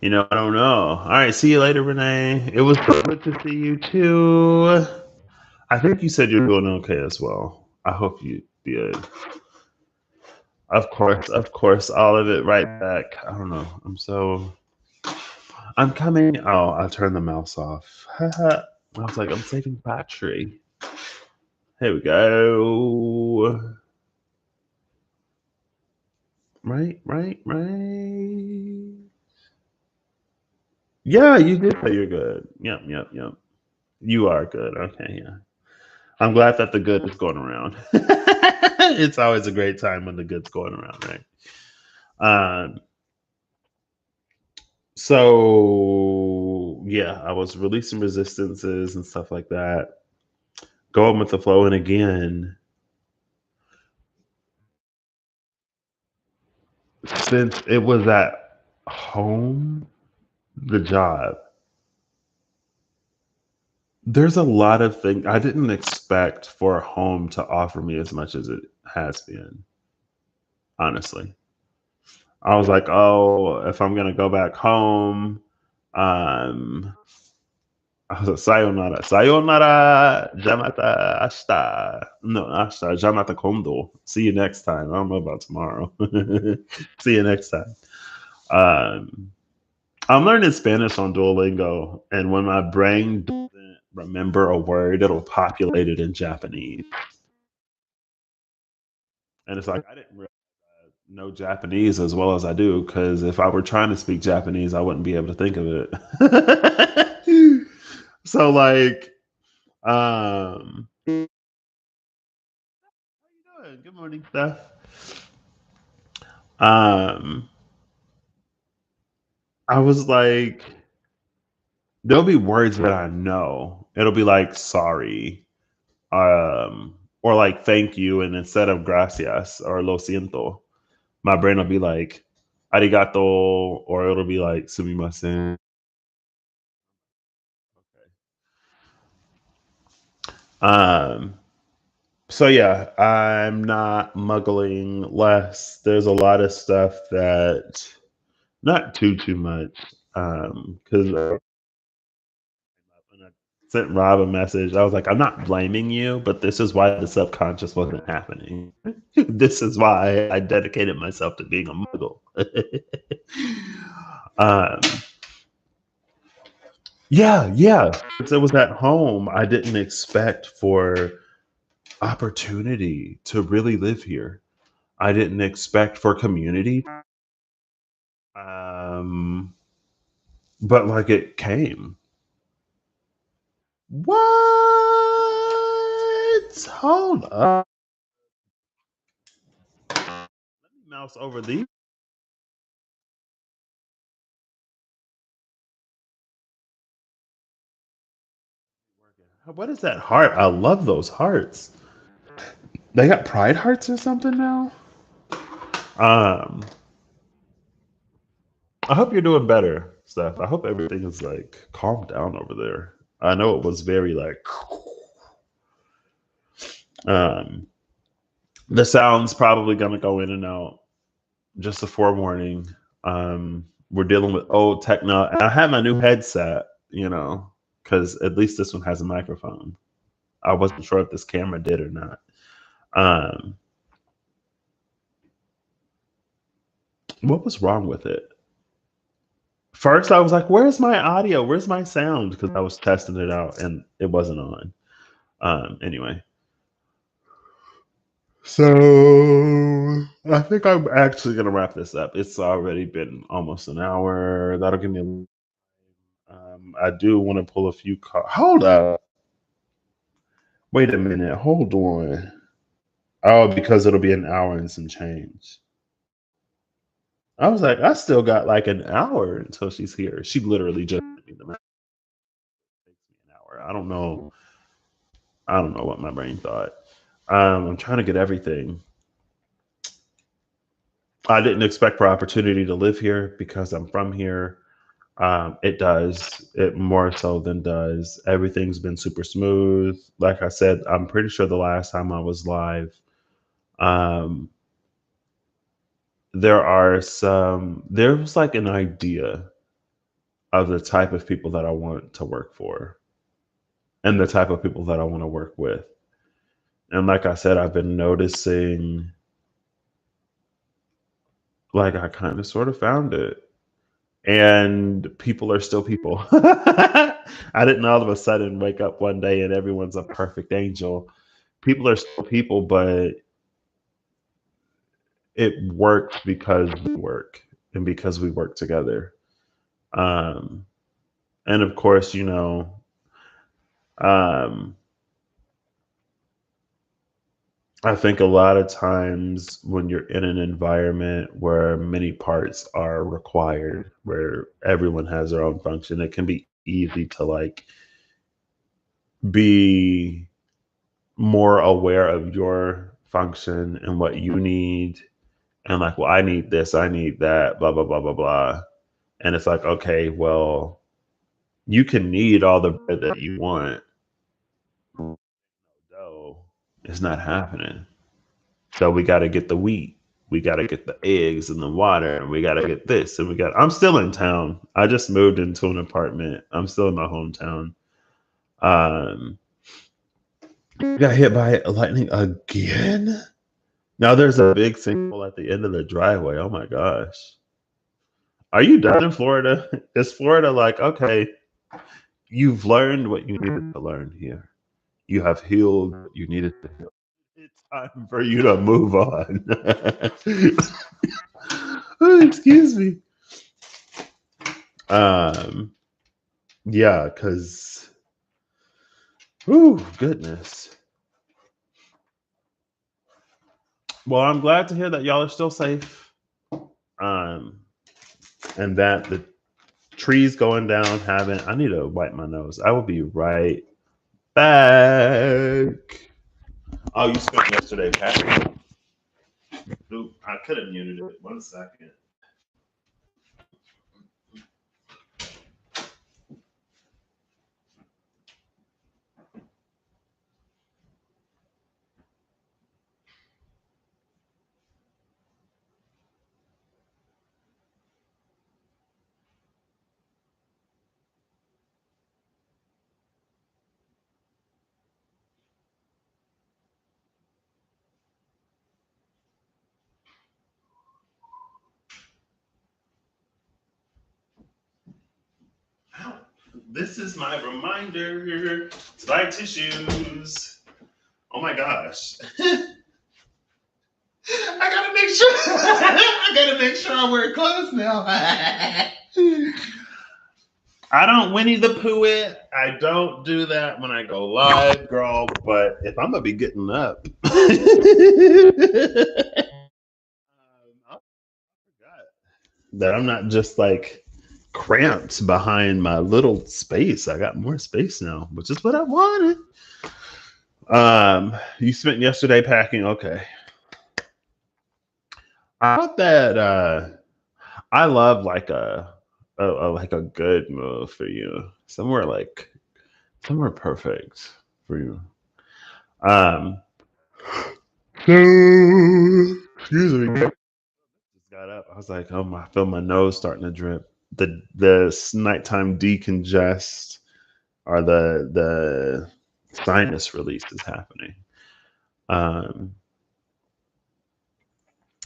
I don't know. All right, see you later, Renee. It was so good to see you too. I think you said you're doing okay as well. I hope you did. Of course, all of it right back. I don't know. I'm coming. Oh, I turned the mouse off. I was like, I'm saving battery. Here we go. Right. Yeah, you did say you're good. Yep. You are good. Okay, yeah. I'm glad that the good is going around. It's always a great time when the good's going around, right? Um, so yeah, I was releasing resistances and stuff like that, going with the flow. And again, since it was at home, the job, there's a lot of things I didn't expect for home to offer me as much as it has been, honestly. I was like, oh, if I'm gonna go back home, um, I was like, sayonara, jamata ashita. No, ashita, jamata kondo. See you next time. I don't know about tomorrow. See you next time. Um, I'm learning Spanish on Duolingo, and when my brain doesn't remember a word, it'll populate it in Japanese. And it's like I didn't really know Japanese as well as I do because if I were trying to speak Japanese, I wouldn't be able to think of it. So like, how you doing? Good morning, Steph. Um, I was like, there'll be words that I know. It'll be like sorry, or like thank you, and instead of gracias or lo siento, my brain will be like arigato, or it'll be like sumimasen. Um, so yeah, I'm not muggling less. There's a lot of stuff that not too much. Because when I sent Rob a message, I was like, I'm not blaming you, but this is why the subconscious wasn't happening. This is why I dedicated myself to being a muggle. um, yeah. Since it was at home, I didn't expect for opportunity to really live here. I didn't expect for community. Um, but like it came. What? Hold up. Mouse over these. What is that heart? I love those hearts. They got pride hearts or something now. Um, I hope you're doing better, Steph. I hope everything is like calmed down over there. I know it was very like um the sound's probably gonna go in and out. Just a forewarning. We're dealing with old techno and I had my new headset, because at least this one has a microphone. I wasn't sure if this camera did or not. Um, what was wrong with it? First, I was like, "Where's my audio? Where's my sound?" Because I was testing it out and it wasn't on. Anyway, so I think I'm actually gonna wrap this up. It's already been almost an hour. That'll give me. I do want to pull a few cards. Hold up. Wait a minute. Hold on. Oh, because it'll be an hour and some change. I was like, I still got like an hour until she's here. She literally just sent me the message. hour. I don't know what my brain thought. I'm trying to get everything. I didn't expect for opportunity to live here because I'm from here. It does. It more so than does. Everything's been super smooth. Like I said, I'm pretty sure the last time I was live, um, there was like an idea of the type of people that I want to work for and the type of people that I want to work with. And like I said, I've been noticing, like, I kind of sort of found it. And people are still people. I didn't all of a sudden wake up one day and everyone's a perfect angel. People are still people, but it works because we work and because we work together. Um, and of course, um, I think a lot of times when you're in an environment where many parts are required, where everyone has their own function, it can be easy to like be more aware of your function and what you need. And like, well, I need this, I need that, blah, blah, blah, blah, blah. And it's like, okay, well, you can need all the bread that you want. No, it's not happening. So we got to get the wheat. We got to get the eggs and the water. And we got to get this. And I'm still in town. I just moved into an apartment. I'm still in my hometown. Um, got hit by lightning again. Now there's a big sinkhole at the end of the driveway. Oh my gosh. Are you done in Florida? Is Florida like, okay, you've learned what you needed to learn here. You have healed what you needed to heal. It's time for you to move on. Oh, excuse me. Um, yeah, because, oh, goodness. Well, I'm glad to hear that y'all are still safe. Um, and that the trees going down haven't. I need to wipe my nose. I will be right back. Oh, you spent yesterday packing. Oop, I could have muted it. 1 second. Ow. This is my reminder to buy tissues. Oh my gosh. I gotta make sure. I gotta make sure I wear clothes now. I don't Winnie the Pooh it. I don't do that when I go live, girl. But if I'm gonna be getting up, I forgot that I'm not just like cramped behind my little space. I got more space now, which is what I wanted. You spent yesterday packing. Okay. I thought that I love like like a good move for you. Somewhere perfect for you. Um so excuse me. Just got up. I was like, oh my, I feel my nose starting to drip. The nighttime decongest or the sinus release is happening. Um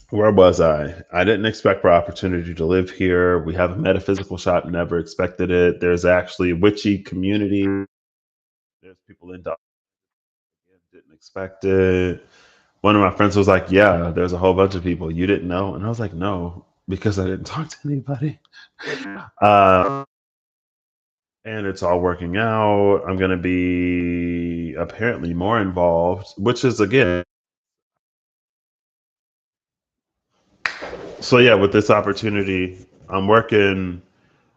where was I? I didn't expect for opportunity to live here. We have a metaphysical shop, never expected it. There's actually a witchy community. There's people in Dog, didn't expect it. One of my friends was like, yeah, there's a whole bunch of people you didn't know. And I was like, no, because I didn't talk to anybody. Uh, and it's all working out. I'm going to be apparently more involved, which is again. So, yeah, with this opportunity, I'm working.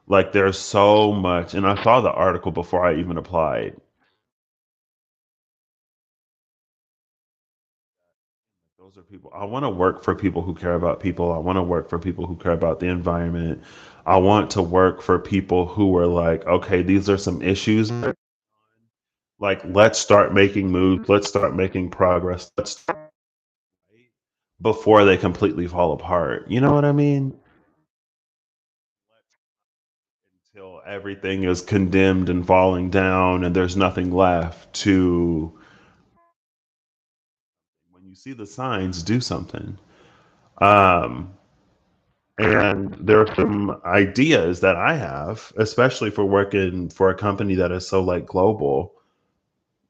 Like there's so much, and I saw the article before I even applied. Those are people. I want to work for people who care about people. I want to work for people who care about the environment. I want to work for people who are like, okay, these are some issues. Like, let's start making moves. Let's start making progress. Let's start before they completely fall apart. You know what I mean? Until everything is condemned and falling down and there's nothing left to, when you see the signs, do something. Um, and there are some ideas that I have, especially for working for a company that is so like global.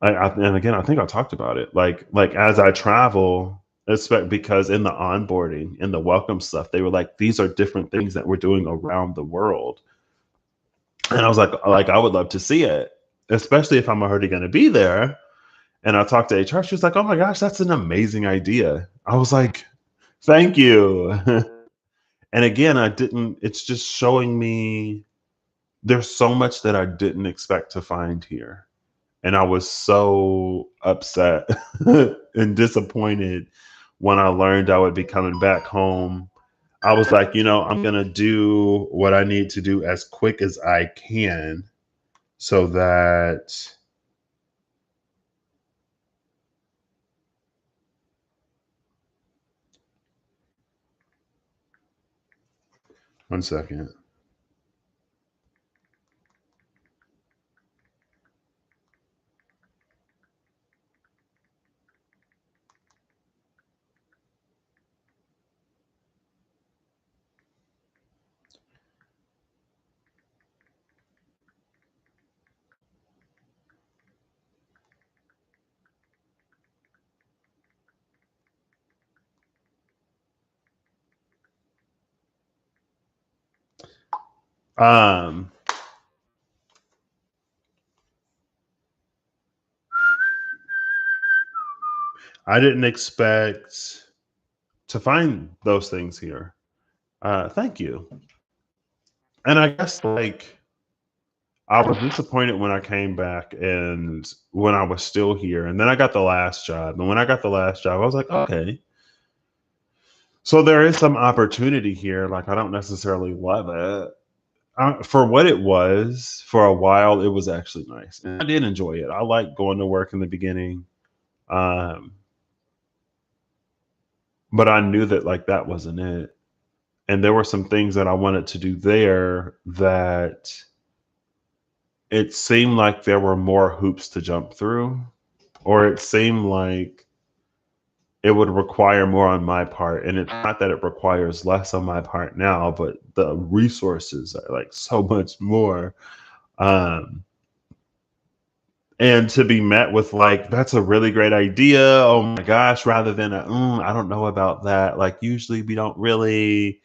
And again, I think I talked about it. Like as I travel, because in the onboarding, in the welcome stuff, they were like, these are different things that we're doing around the world. And I was like I would love to see it, especially if I'm already going to be there. And I talked to HR. She was like, "Oh my gosh, that's an amazing idea." I was like, "Thank you." And again, I didn't. It's just showing me there's so much that I didn't expect to find here, and I was so upset and disappointed when I learned I would be coming back home. I was like, I'm gonna do what I need to do as quick as I can so that, 1 second. Um, I didn't expect to find those things here. Thank you. And I guess like I was disappointed when I came back and when I was still here. And then I got the last job. And when I got the last job, I was like, okay. So there is some opportunity here. Like I don't necessarily love it. For what it was, for a while, it was actually nice. And I did enjoy it. I liked going to work in the beginning. Um, but I knew that like that wasn't it. And there were some things that I wanted to do there that it seemed like there were more hoops to jump through, or it seemed like it would require more on my part. And it's not that it requires less on my part now, but the resources are like so much more. Um, and to be met with like, that's a really great idea. Oh my gosh, rather than I don't know about that. Like usually we don't really.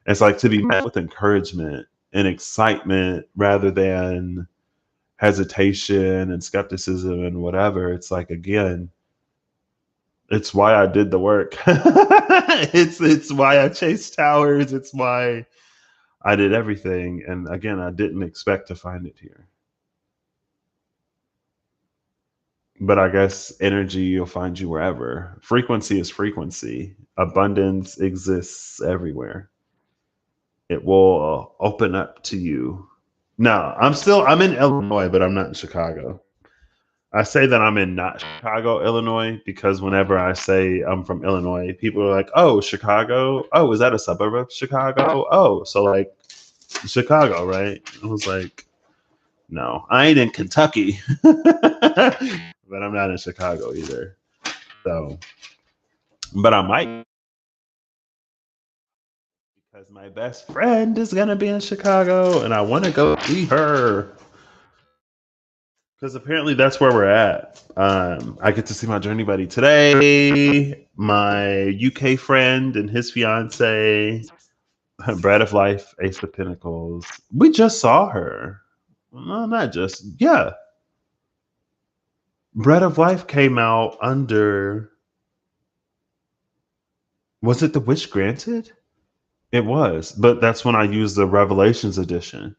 It's like to be met with encouragement and excitement rather than hesitation and skepticism and whatever. It's like again, it's why I did the work. It's why I chased towers. It's why I did everything. And again, I didn't expect to find it here. But I guess energy you'll find you wherever. Frequency is frequency. Abundance exists everywhere. It will open up to you. No, I'm in Illinois, but I'm not in Chicago. I say that I'm in not Chicago, Illinois, because whenever I say I'm from Illinois, people are like, "Oh, Chicago. Oh, is that a suburb of Chicago? Oh, so like Chicago, right?" I was like, "No, I ain't in Kentucky, but I'm not in Chicago either." So, but I might because my best friend is gonna be in Chicago, and I want to go see her. Because apparently that's where we're at. I get to see my journey buddy today, my UK friend and his fiance, Bread of Life, Ace of Pentacles. We just saw her. Well, not just, yeah. Bread of Life came out under, was it The Wish Granted? It was, but that's when I used the Revelations edition.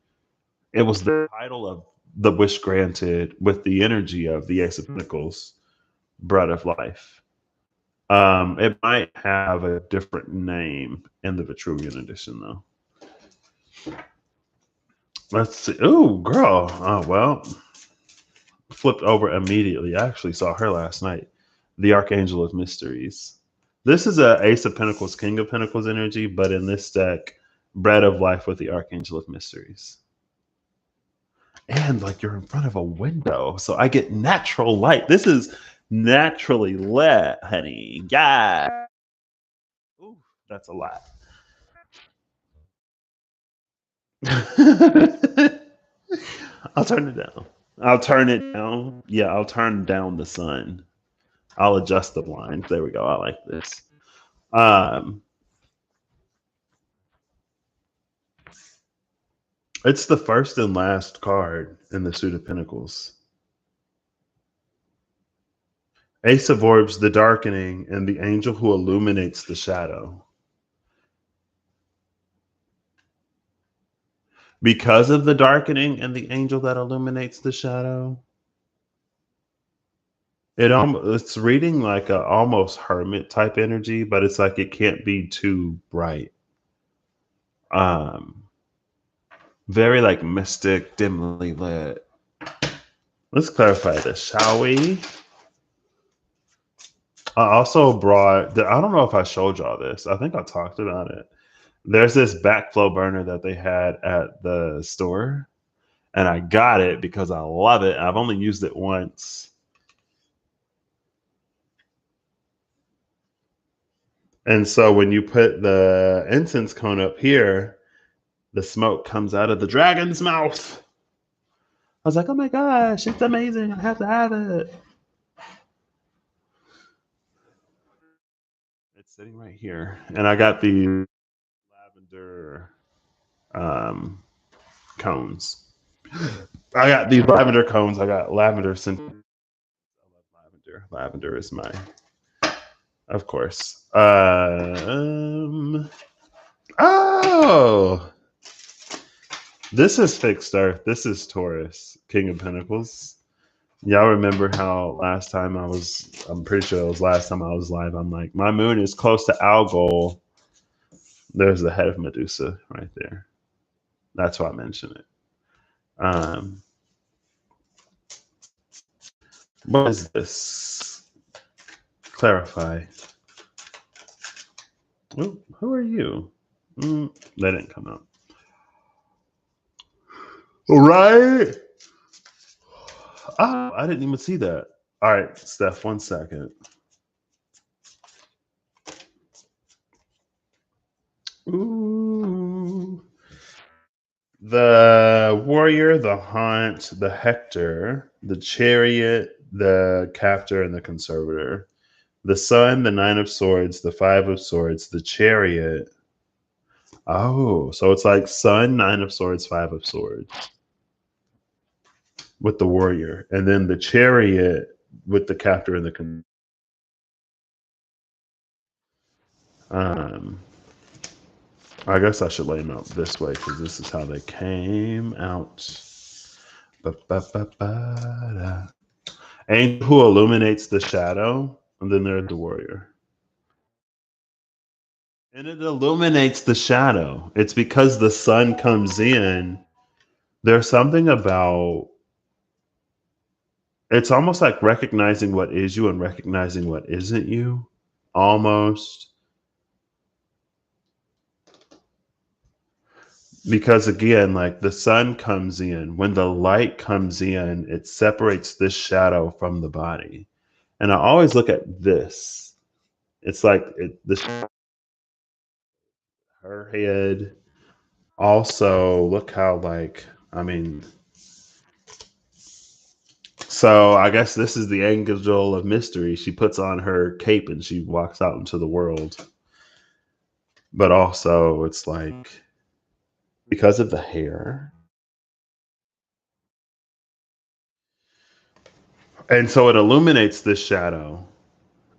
It was the title of the wish granted with the energy of the Ace of Pentacles, Bread of Life. It might have a different name in the Vitruvian edition, though. Let's see. Oh, girl. Oh, well, flipped over immediately. I actually saw her last night. The Archangel of Mysteries. This is a Ace of Pentacles, King of Pentacles energy, but in this deck, Bread of Life with the Archangel of Mysteries. And like you're in front of a window, so I get natural light. This is naturally lit, honey. Yeah. Ooh, that's a lot. I'll turn it down. I'll turn it down. Yeah, I'll turn down the sun. I'll adjust the blinds. There we go. I like this. Um, it's the first and last card in the suit of pentacles. Ace of Orbs, the darkening, and the angel who illuminates the shadow. Because of the darkening and the angel that illuminates the shadow, it's reading like a almost hermit type energy, but it's like it can't be too bright. Um, very like mystic, dimly lit. Let's clarify this, shall we? I also brought. I don't know if I showed y'all this. I think I talked about it. There's this backflow burner that they had at the store, and I got it because I love it. I've only used it once. And so when you put the incense cone up here, the smoke comes out of the dragon's mouth. I was like, oh my gosh, it's amazing. I have to have it. It's sitting right here. And I got the lavender um, cones. I got these lavender cones. I got lavender scent. I love lavender. Lavender is my, of course. Oh, this is fixed earth. This is Taurus, King of Pentacles. Y'all remember how last time I'm pretty sure it was last time I was live. I'm like, my moon is close to Algol. There's the head of Medusa right there. That's why I mention it. What is this? Clarify. Oh, who are you? They didn't come out. All right. Oh, I didn't even see that. All right, Steph, 1 second. Ooh. The warrior, the haunt, the Hector, the chariot, the captor, and the conservator. The sun, the nine of swords, the five of swords, the chariot. Oh, so it's like sun, nine of swords, five of swords with the warrior. And then the chariot with the captor and the I guess I should lay them out this way because this is how they came out. Ba-ba-ba-ba-da. Angel who illuminates the shadow, and then there's the warrior. And it illuminates the shadow. It's because the sun comes in. There's something about it's almost like recognizing what is you and recognizing what isn't you. Almost. Because again, like the sun comes in, when the light comes in, it separates this shadow from the body. And I always look at this. It's like her head. Also, look how like I mean. So I guess this is the angel of mystery. She puts on her cape and she walks out into the world. But also, it's like because of the hair. And so it illuminates this shadow.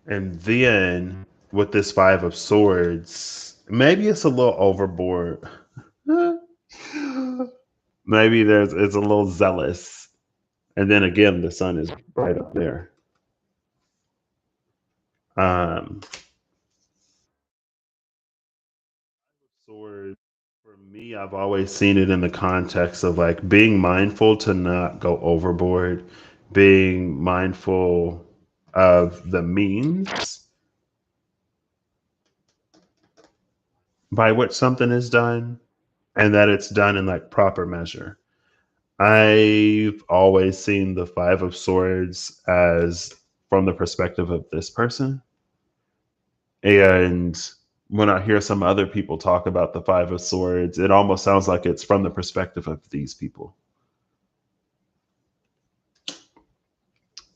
And then with this five of swords, maybe it's a little overboard. Maybe there's it's a little zealous. And then again, the sun is right up there. Um, Sword, for me, I've always seen it in the context of like being mindful to not go overboard, being mindful of the means by which something is done and that it's done in like proper measure. I've always seen the Five of Swords as from the perspective of this person. And when I hear some other people talk about the Five of Swords, it almost sounds like it's from the perspective of these people.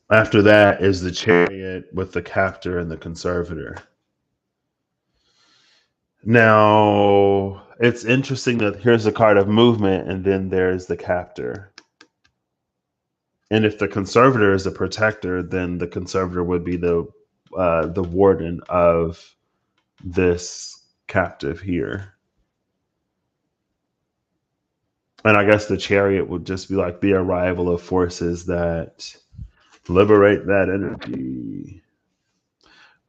After that is the Chariot with the Captor and the Conservator. Now, it's interesting that here's a card of movement and then there's the Captor. And if the Conservator is a protector, then the Conservator would be the warden of this captive here. And I guess the Chariot would just be like the arrival of forces that liberate that energy.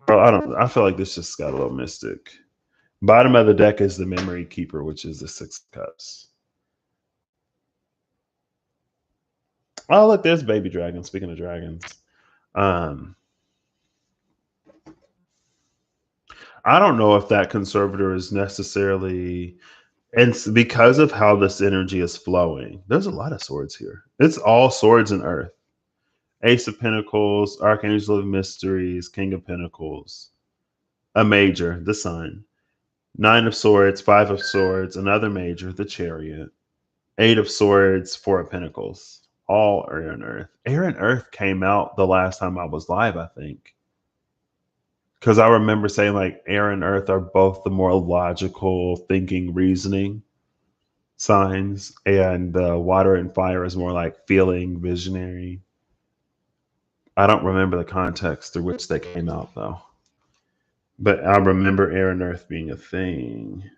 Bro, I don't. I feel like this just got a little mystic. Bottom of the deck is the Memory Keeper, which is the Six of Cups. Oh, look, there's Baby Dragon. Speaking of dragons, um, I don't know if that conservator is necessarily, and because of how this energy is flowing. There's a lot of swords here. It's all swords and earth. Ace of Pentacles, Archangel of Mysteries, King of Pentacles, a major, the Sun, Nine of Swords, Five of Swords, another major, the Chariot, Eight of Swords, Four of Pentacles. All Air and Earth. Air and Earth came out the last time I was live, I think. Because I remember saying like Air and Earth are both the more logical, thinking, reasoning signs, and Water and Fire is more like feeling, visionary. I don't remember the context through which they came out though. But I remember Air and Earth being a thing.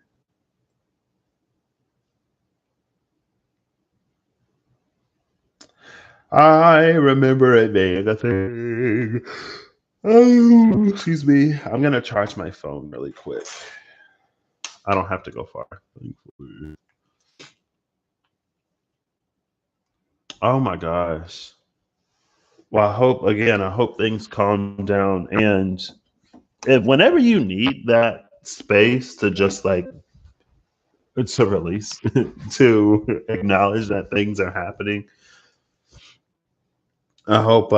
I remember it being a thing. Oh, excuse me. I'm gonna charge my phone really quick. I don't have to go far. Thankfully. Oh my gosh. Well, I hope things calm down. And whenever you need that space to just like, to release, to acknowledge that things are happening, I hope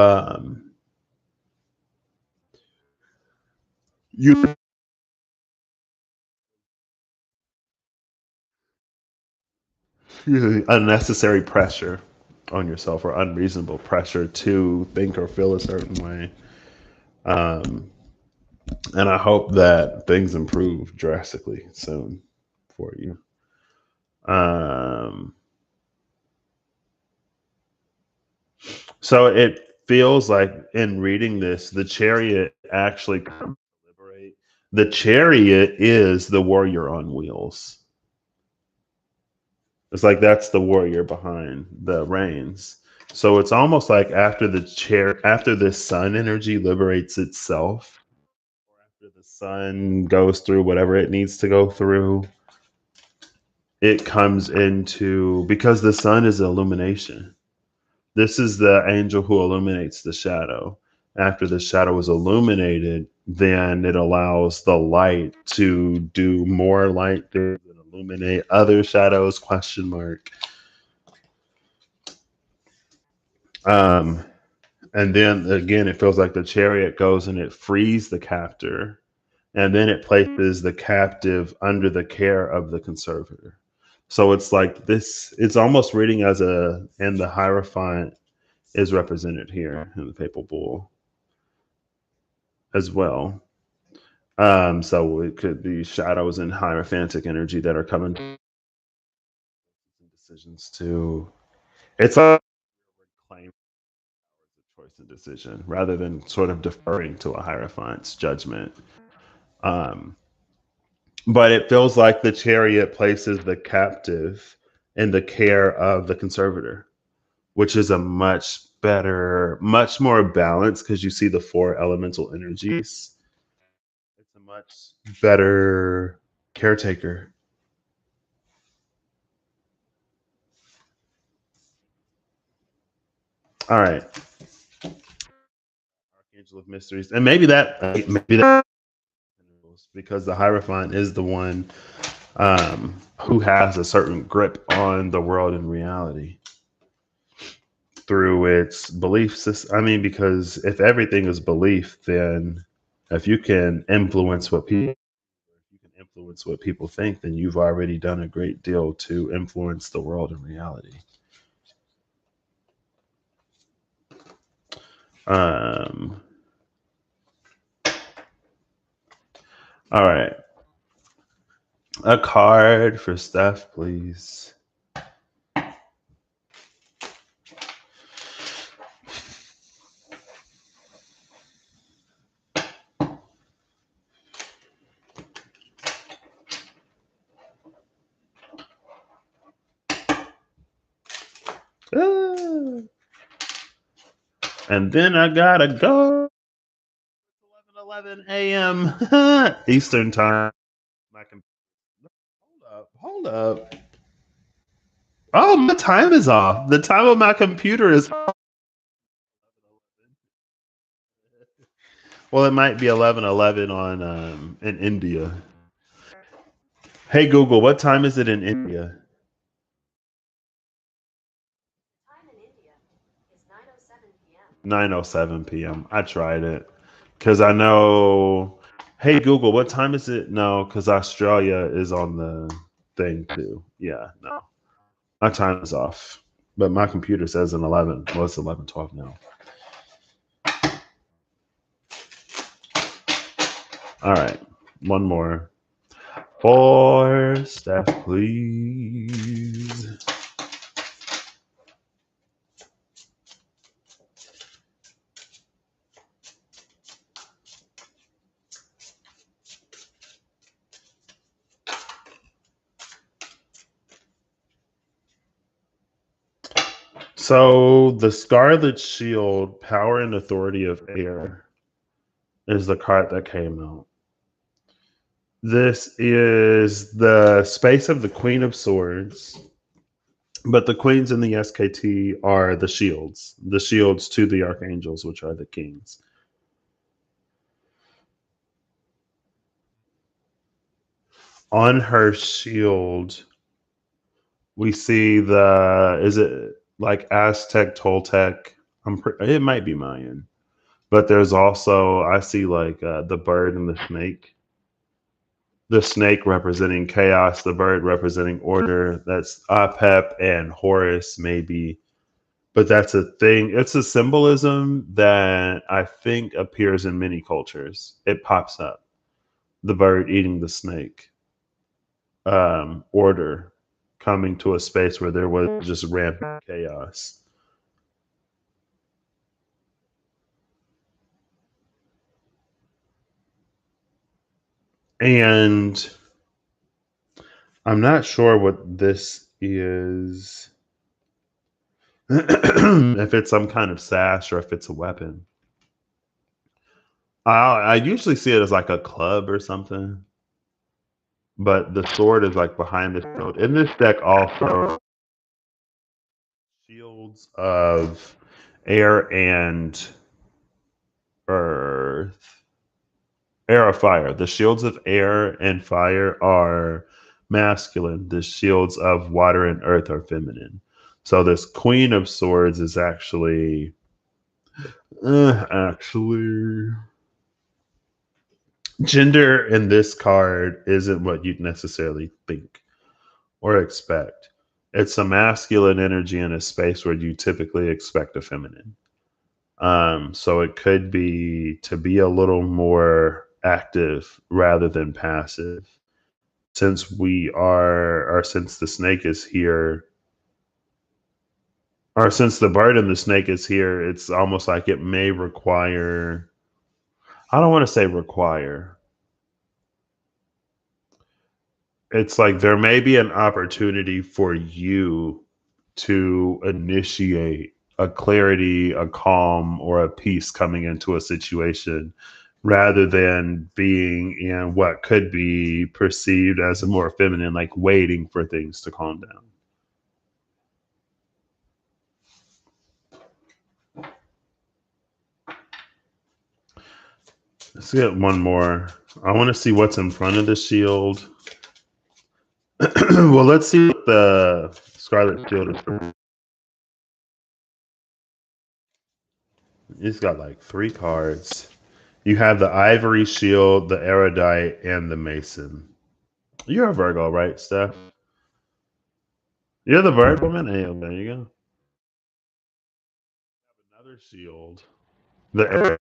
you unnecessary pressure on yourself or unreasonable pressure to think or feel a certain way. Um, and I hope that things improve drastically soon for you. Um, so it feels like in reading this, the chariot actually comes to liberate. The chariot is the warrior on wheels. It's like that's the warrior behind the reins. So it's almost like after the sun energy liberates itself, or after the sun goes through whatever it needs to go through, it comes into, because the sun is illumination. This is the angel who illuminates the shadow. After the shadow is illuminated, then it allows the light to do more light things and illuminate other shadows, question mark. Um, and then again, it feels like the chariot goes and it frees the captor, and then it places the captive under the care of the conservator. So it's like this, it's almost reading as a, and the Hierophant is represented here in the Papal Bull as well. So it could be shadows and hierophantic energy that are coming to decisions to, it's a claim choice and decision rather than sort of deferring to a hierophant's judgment. Um, but it feels like the chariot places the captive in the care of the conservator, which is a much better, much more balanced because you see the four elemental energies. It's a much better caretaker. All right, Archangel of Mysteries, and maybe that because the Hierophant is the one who has a certain grip on the world and reality through its belief system. I mean, because if everything is belief, then if you can influence what people think, then you've already done a great deal to influence the world and reality. Um, all right, a card for Steph, please. Ah, and then I gotta go. 11 a.m. Eastern time. My com- hold up, hold up. Oh, my time is off. The time of my computer is off. Well, it might be 11:11 on in India. Hey Google, what time is it in India? 9:07 p.m. I tried it because I know. Hey Google, what time is it? No, because Australia is on the thing too. Yeah, no, my time is off, but my computer says an 11. Well, it's 11:12 now. All right, one more. For Steph, please. So the Scarlet Shield, Power and Authority of Air, is the card that came out. This is the space of the Queen of Swords, but the queens in the SKT are the shields to the archangels, which are the kings. On her shield, we see is it like Aztec, Toltec? It might be Mayan, but there's also I see like the bird and the snake representing chaos, the bird representing order. That's Apep and Horus, maybe. But that's a thing. It's a symbolism that I think appears in many cultures. It pops up. The bird eating the snake. Order coming to a space where there was just rampant chaos. And I'm not sure what this is. If it's some kind of sash or if it's a weapon. I usually see it as like a club or something, but the sword is like behind the shield. In this deck, also shields of air and earth, air of fire. The shields of air and fire are masculine. The shields of water and earth are feminine. So this Queen of Swords is actually gender in this card isn't what you'd necessarily think or expect. It's a masculine energy in a space where you typically expect a feminine. So it could be to be a little more active rather than passive. Since or since the snake is here, or since the bird and the snake is here, it's almost like it may require, I don't want to say require, It's like there may be an opportunity for you to initiate a clarity, a calm, or a peace coming into a situation rather than being in what could be perceived as a more feminine, like waiting for things to calm down. Let's get one more. I want to see what's in front of the shield. Well, let's see what the Scarlet Shield is. It's got like three cards. You have the Ivory Shield, the Erudite, and the Mason. You're a Virgo, right, Steph? You're the Virgo man? Hey, there you go. Another shield, the Erudite,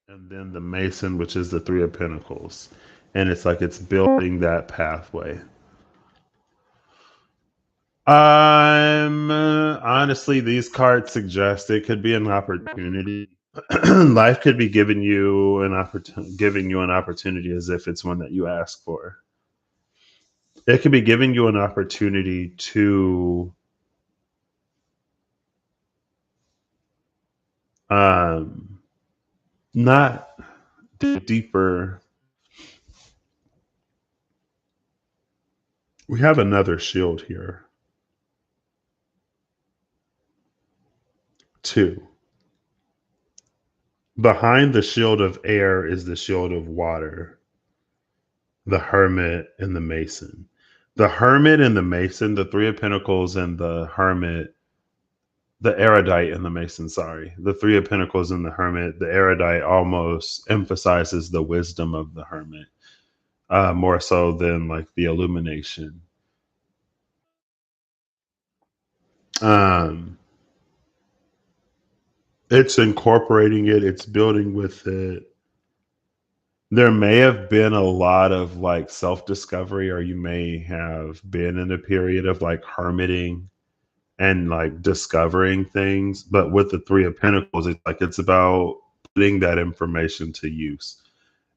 and then the Mason, which is the Three of Pentacles. And it's like it's building that pathway. Honestly, these cards suggest it could be an opportunity. Life could be giving you an opportunity as if it's one that you ask for. It could be giving you an opportunity to um not dig deeper. We have another shield here. Two. Behind the shield of air is the shield of water, the hermit and the mason. The hermit and the mason, the three of pentacles and the hermit, the erudite and the mason, sorry. The three of pentacles and the hermit, the erudite almost emphasizes the wisdom of the hermit, more so than like the illumination. Um, it's incorporating it, it's building with it. There may have been a lot of like self discovery, or you may have been in a period of like hermiting and like discovering things. But with the Three of Pentacles, it's like it's about putting that information to use.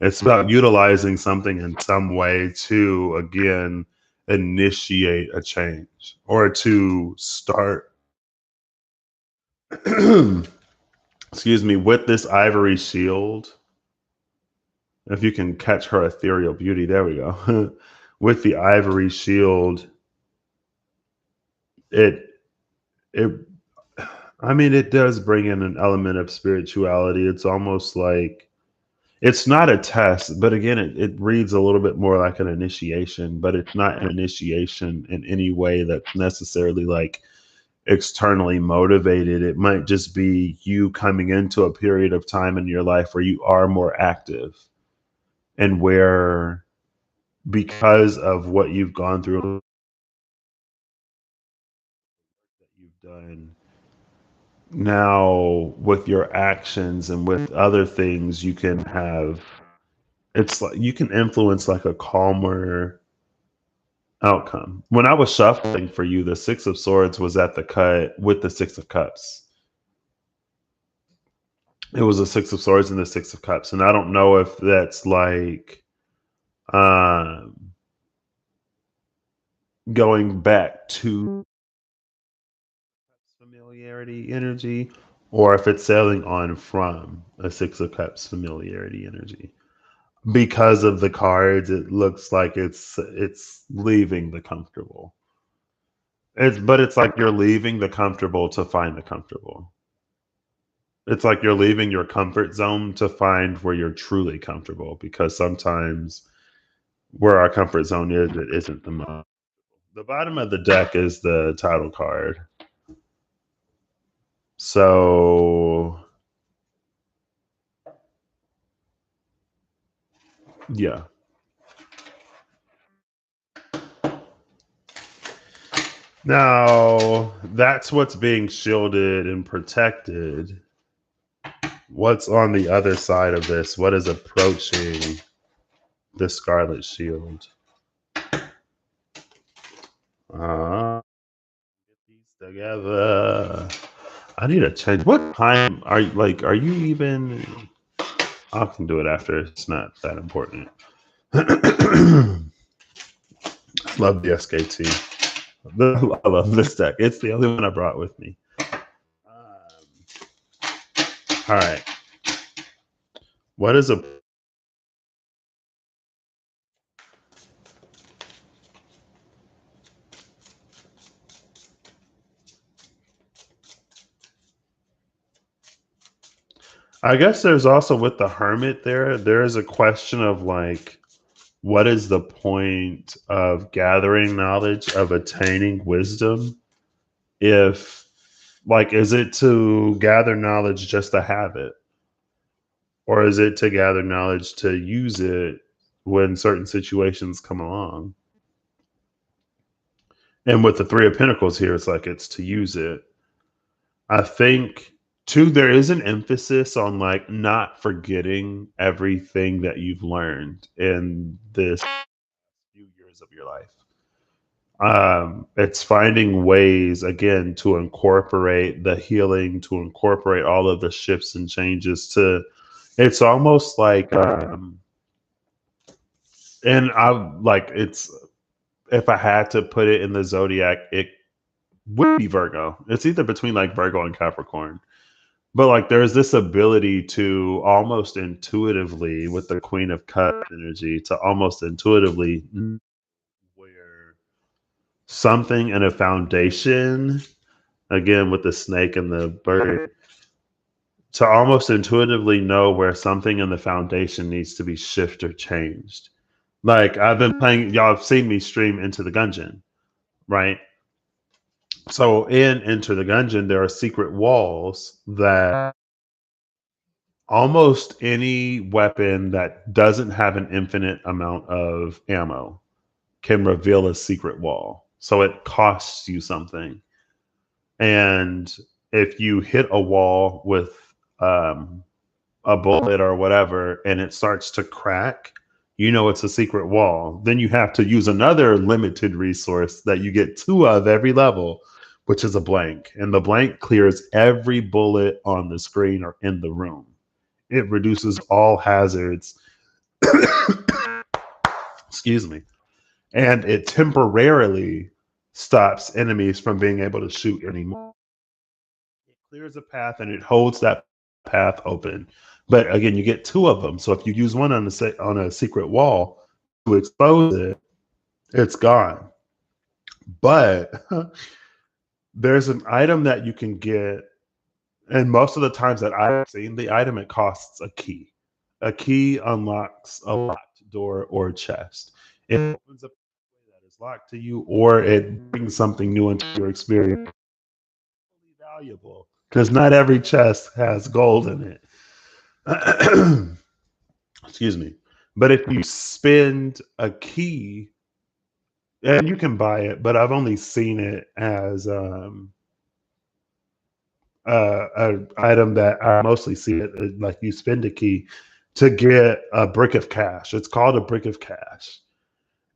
It's about utilizing something in some way to, again, initiate a change or to start, excuse me, with this ivory shield. If you can catch her ethereal beauty, there we go. With the ivory shield, it it I mean it does bring in an element of spirituality. It's almost like it's not a test, but again, it reads a little bit more like an initiation, but it's not an initiation in any way that's necessarily like externally motivated. It might just be you coming into a period of time in your life where you are more active and where, because of what you've gone through, that you've done now with your actions and with other things, you can have, it's like you can influence like a calmer outcome. When I was shuffling for you, the Six of Swords was at the cut with the Six of Cups. It was a Six of Swords and the Six of Cups. And I don't know if that's like um going back to familiarity energy, or if it's sailing on from a Six of Cups familiarity energy. Because of the cards, it looks like it's leaving the comfortable. It's like you're leaving the comfortable to find the comfortable. It's like you're leaving your comfort zone to find where you're truly comfortable, because sometimes where our comfort zone is, it isn't the most. The bottom of the deck is the title card. So yeah. Now that's what's being shielded and protected. What's on the other side of this? What is approaching the Scarlet Shield? Get these together. I need to change. What time are you like? Are you even? I can do it after. It's not that important. Love the SKT. I love this deck. It's the only one I brought with me. All right. What is a I guess there's also with the hermit there is a question of like, what is the point of gathering knowledge, of attaining wisdom? If, like, is it to gather knowledge just to have it? Or is it to gather knowledge to use it when certain situations come along? And with the Three of Pentacles here, it's like it's to use it. I think too, there is an emphasis on like not forgetting everything that you've learned in this few years of your life. It's finding ways again to incorporate the healing, to incorporate all of the shifts and changes. To it's almost like, and I like it's if I had to put it in the zodiac, it would be Virgo. It's either between like Virgo and Capricorn. But like there's this ability to almost intuitively with the Queen of Cups energy to almost intuitively where something in a foundation, again with the snake and the bird, to almost intuitively know where something in the foundation needs to be shifted or changed. Like I've been playing, y'all have seen me stream Into the Gungeon, right? So in Enter the Gungeon, there are secret walls that almost any weapon that doesn't have an infinite amount of ammo can reveal a secret wall. So it costs you something. And if you hit a wall with um, a bullet or whatever and it starts to crack, you know it's a secret wall. Then you have to use another limited resource that you get two of every level, which is a blank. And the blank clears every bullet on the screen or in the room. It reduces all hazards. Excuse me. And it temporarily stops enemies from being able to shoot anymore. It clears a path and it holds that path open. But again, you get two of them. So if you use one on a secret wall to expose it, it's gone. But there's an item that you can get, and most of the times that I've seen the item, it costs a key. A key unlocks a locked door or chest. It opens up a way that is locked to you, or it brings something new into your experience. It's valuable because not every chest has gold in it. Excuse me. But if you spend a key, and you can buy it, but I've only seen it as an item that I mostly see it like you spend a key to get a brick of cash. It's called a brick of cash.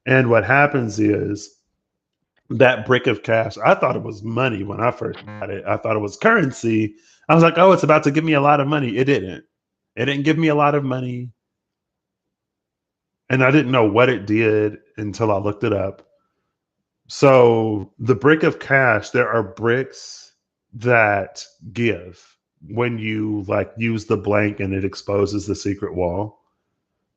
And what happens is that brick of cash, I thought it was money when I first got it. I thought it was currency. I was like, oh, it's about to give me a lot of money. It didn't. It didn't give me a lot of money. And I didn't know what it did until I looked it up. So the brick of cash, there are bricks that give when you like use the blank and it exposes the secret wall.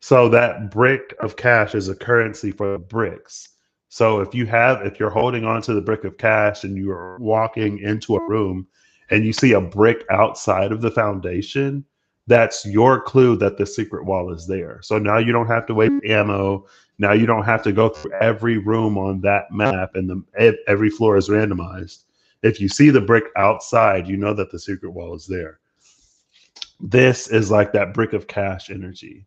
So that brick of cash is a currency for bricks. So if you're holding on to the brick of cash and you're walking into a room and you see a brick outside of the foundation, that's your clue that the secret wall is there. So now you don't have to waste ammo. Now you don't have to go through every room on that map and every floor is randomized. If you see the brick outside, you know that the secret wall is there. This is like that brick of cash energy.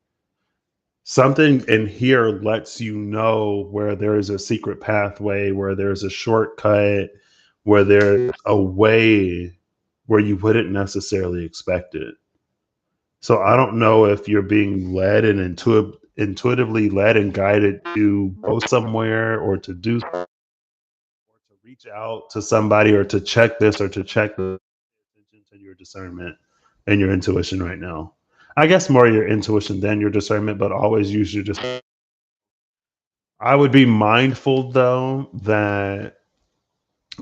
Something in here lets you know where there is a secret pathway, where there's a shortcut, where there's a way where you wouldn't necessarily expect it. So I don't know if you're being led and intuitively led and guided to go somewhere or to do or to reach out to somebody or to check this or to check the attention to your discernment and your intuition right now. I guess more your intuition than your discernment, but always use your discernment. I would be mindful though that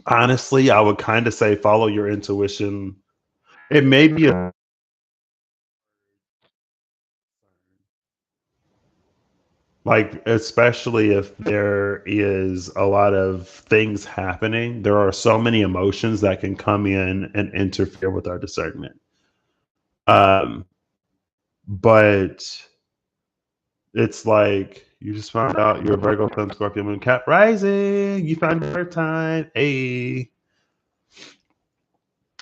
honestly, I would kind of say follow your intuition. It may be a like, especially if there is a lot of things happening, there are so many emotions that can come in and interfere with our discernment. Um, but it's like you just found out you're a Virgo, Sun, Scorpio, Moon, Cap, Rising. You found your time. Hey,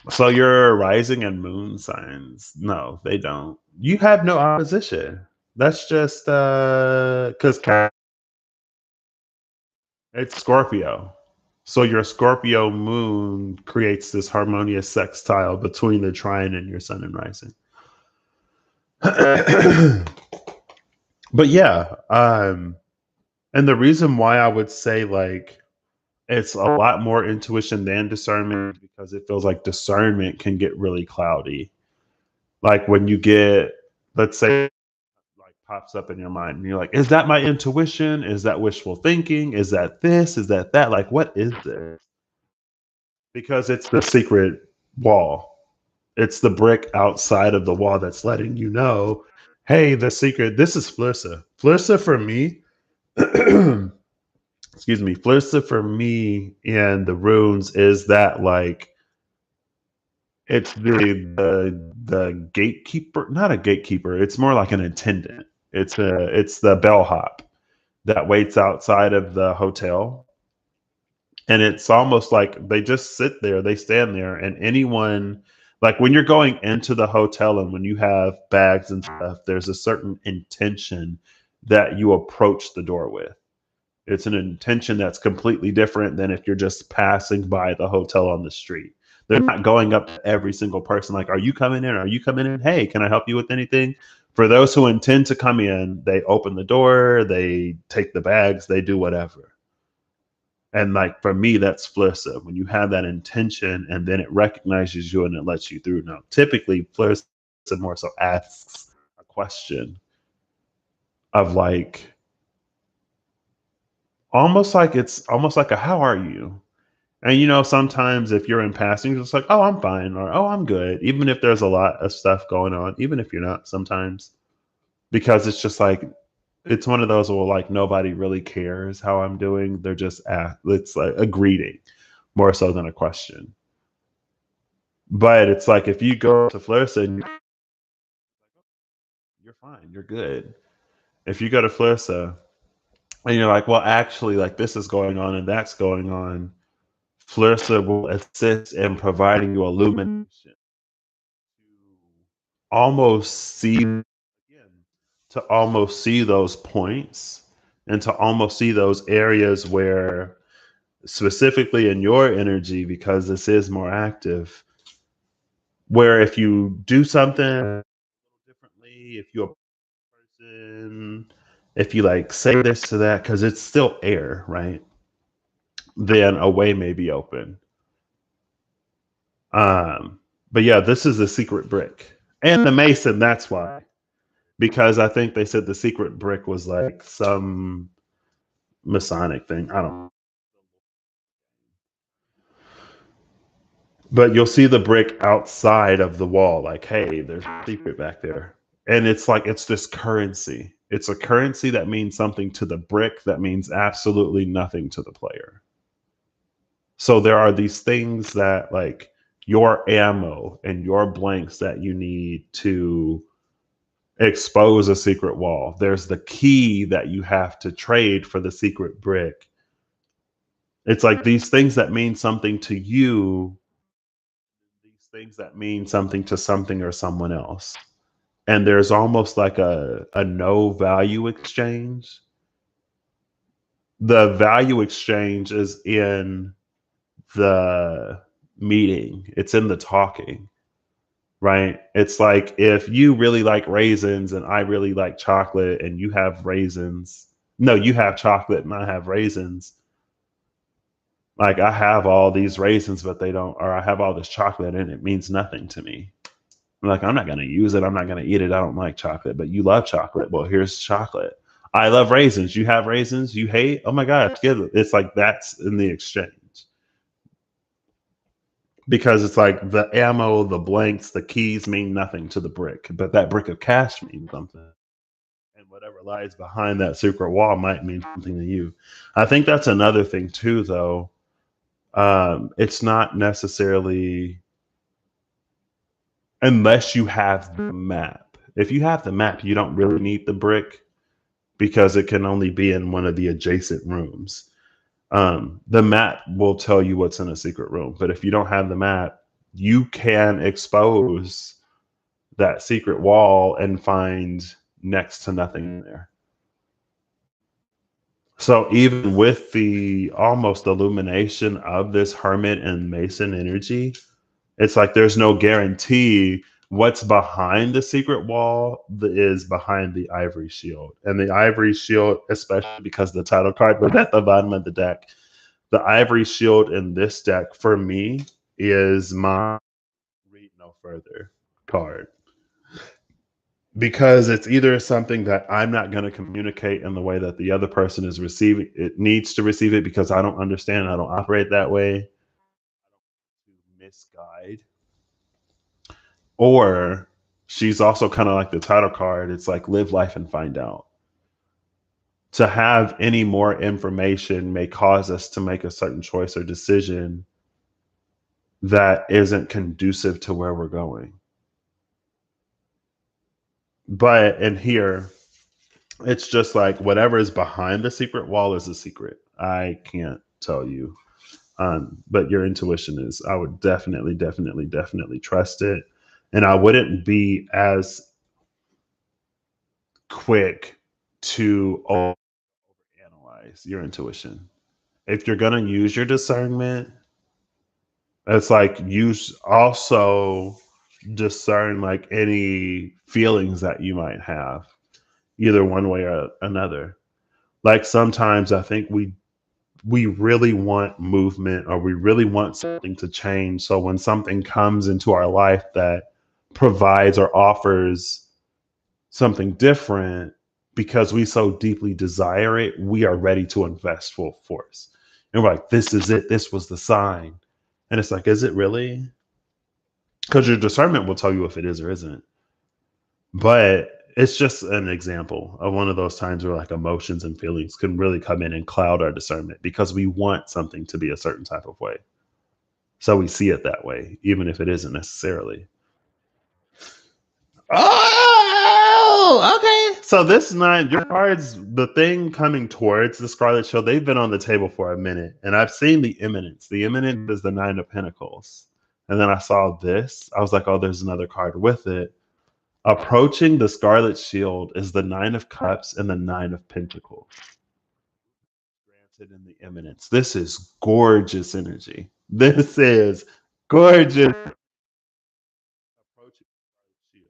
so your rising and moon signs? No, they don't. You have no opposition. That's just because it's Scorpio. So your Scorpio moon creates this harmonious sextile between the trine and your sun and rising. But yeah, and the reason why I would say like it's a lot more intuition than discernment because it feels like discernment can get really cloudy. Like when you get, let's say, like pops up in your mind and you're like, is that my intuition? Is that wishful thinking? Is that this? Is that that? Like, what is this? Because it's the secret wall. It's the brick outside of the wall that's letting you know, hey, the secret, this is Flissa. Flissa for me, excuse me, Flissa for me in the runes is that like it's the gatekeeper, not a gatekeeper, it's more like an attendant. It's the bellhop that waits outside of the hotel. And it's almost like they just sit there, they stand there, and anyone, like when you're going into the hotel and when you have bags and stuff, there's a certain intention that you approach the door with. It's an intention that's completely different than if you're just passing by the hotel on the street. They're not going up to every single person like, are you coming in? Are you coming in? Hey, can I help you with anything? For those who intend to come in, they open the door, they take the bags, they do whatever. And like for me, that's Flissa. When you have that intention and then it recognizes you and it lets you through. Now, typically, Flissa more so asks a question of like, almost like it's almost like a how are you? And you know, sometimes if you're in passing, it's like, oh, I'm fine, or oh, I'm good, even if there's a lot of stuff going on, even if you're not sometimes, because it's just like it's one of those where like nobody really cares how I'm doing. They're just it's like a greeting more so than a question. But it's like if you go to Flirsa and you're fine, you're good. If you go to Flirsa and you're like, well, actually, like this is going on and that's going on, Flirsa will assist in providing you illumination to almost see again, to almost see those points and to almost see those areas where specifically in your energy, because this is more active, where if you do something differently, if you're a person, if you like say this to that, because it's still air, right? Then a way may be open. Um, but yeah, this is a secret brick. And the Mason, that's why. Because I think they said the secret brick was like some Masonic thing. I don't know. But you'll see the brick outside of the wall, like, hey, there's a secret back there. And it's like it's this currency. It's a currency that means something to the brick that means absolutely nothing to the player. So there are these things that like your ammo and your blanks that you need to expose a secret wall. There's the key that you have to trade for the secret brick. It's like these things that mean something to you, these things that mean something to something or someone else. And there's almost like a no value exchange. The value exchange is in the meeting, it's in the talking, right? It's like if you really like raisins and I really like chocolate and you have raisins, no, you have chocolate and I have raisins. Like I have all these raisins, but they don't, or I have all this chocolate and it means nothing to me. I'm like, I'm not going to use it. I'm not going to eat it. I don't like chocolate, but you love chocolate. Well, here's chocolate. I love raisins. You have raisins. You hate. Oh my gosh, give it. It's like that's in the exchange because it's like the ammo, the blanks, the keys mean nothing to the brick, but that brick of cash means something. And whatever lies behind that secret wall might mean something to you. I think that's another thing too, though. It's not necessarily unless you have the map. If you have the map, you don't really need the brick because it can only be in one of the adjacent rooms. The map will tell you what's in a secret room, but if you don't have the map, you can expose that secret wall and find next to nothing in there. So even with the almost illumination of this hermit and mason energy, it's like there's no guarantee what's behind the secret wall is behind the ivory shield. And the ivory shield, especially because the title card was at the bottom of the deck, the ivory shield in this deck for me is my read no further card. Because it's either something that I'm not going to communicate in the way that the other person is receiving it needs to receive it because I don't understand, I don't operate that way, to misguide, or she's also kind of like the title card. It's like live life and find out. To have any more information may cause us to make a certain choice or decision that isn't conducive to where we're going. But in here, it's just like whatever is behind the secret wall is a secret. I can't tell you. But your intuition is, I would definitely, definitely, definitely trust it. And I wouldn't be as quick to overanalyze your intuition. If you're going to use your discernment, it's like use also discern like any feelings that you might have, either one way or another. Like sometimes I think we really want movement or we really want something to change. So when something comes into our life that provides or offers something different, because we so deeply desire it, we are ready to invest full force. And we're like, this is it. This was the sign. And it's like, is it really? Because your discernment will tell you if it is or isn't. But it's just an example of one of those times where like emotions and feelings can really come in and cloud our discernment because we want something to be a certain type of way. So we see it that way, even if it isn't necessarily. Oh, okay. So this nine, your cards, the thing coming towards the Scarlet Shield, they've been on the table for a minute, and I've seen the imminence. The imminence is the Nine of Pentacles, and then I saw this. I was like, oh, there's another card with it. Approaching the Scarlet Shield is the Nine of Cups and the Nine of Pentacles. Granted in the imminence. This is gorgeous energy. This is gorgeous. Approaching the Scarlet Shield.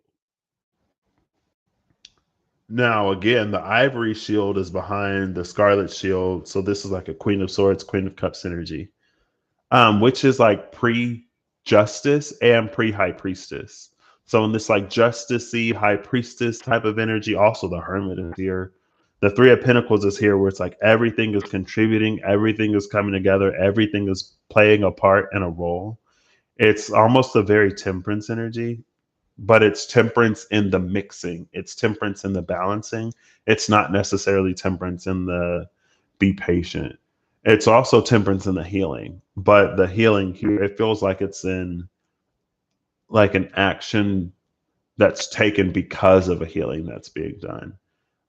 Now, again, the Ivory Shield is behind the Scarlet Shield. So this is like a Queen of Swords, Queen of Cups energy, which is like pre Justice and pre High Priestess. So in this like justicey High Priestess type of energy, also the Hermit is here. The Three of Pentacles is here, where it's like everything is contributing, everything is coming together, everything is playing a part and a role. It's almost a very Temperance energy, but it's temperance in the mixing. It's temperance in the balancing. It's not necessarily temperance in the be patient. It's also temperance in the healing, but the healing here, it feels like it's in like an action that's taken because of a healing that's being done.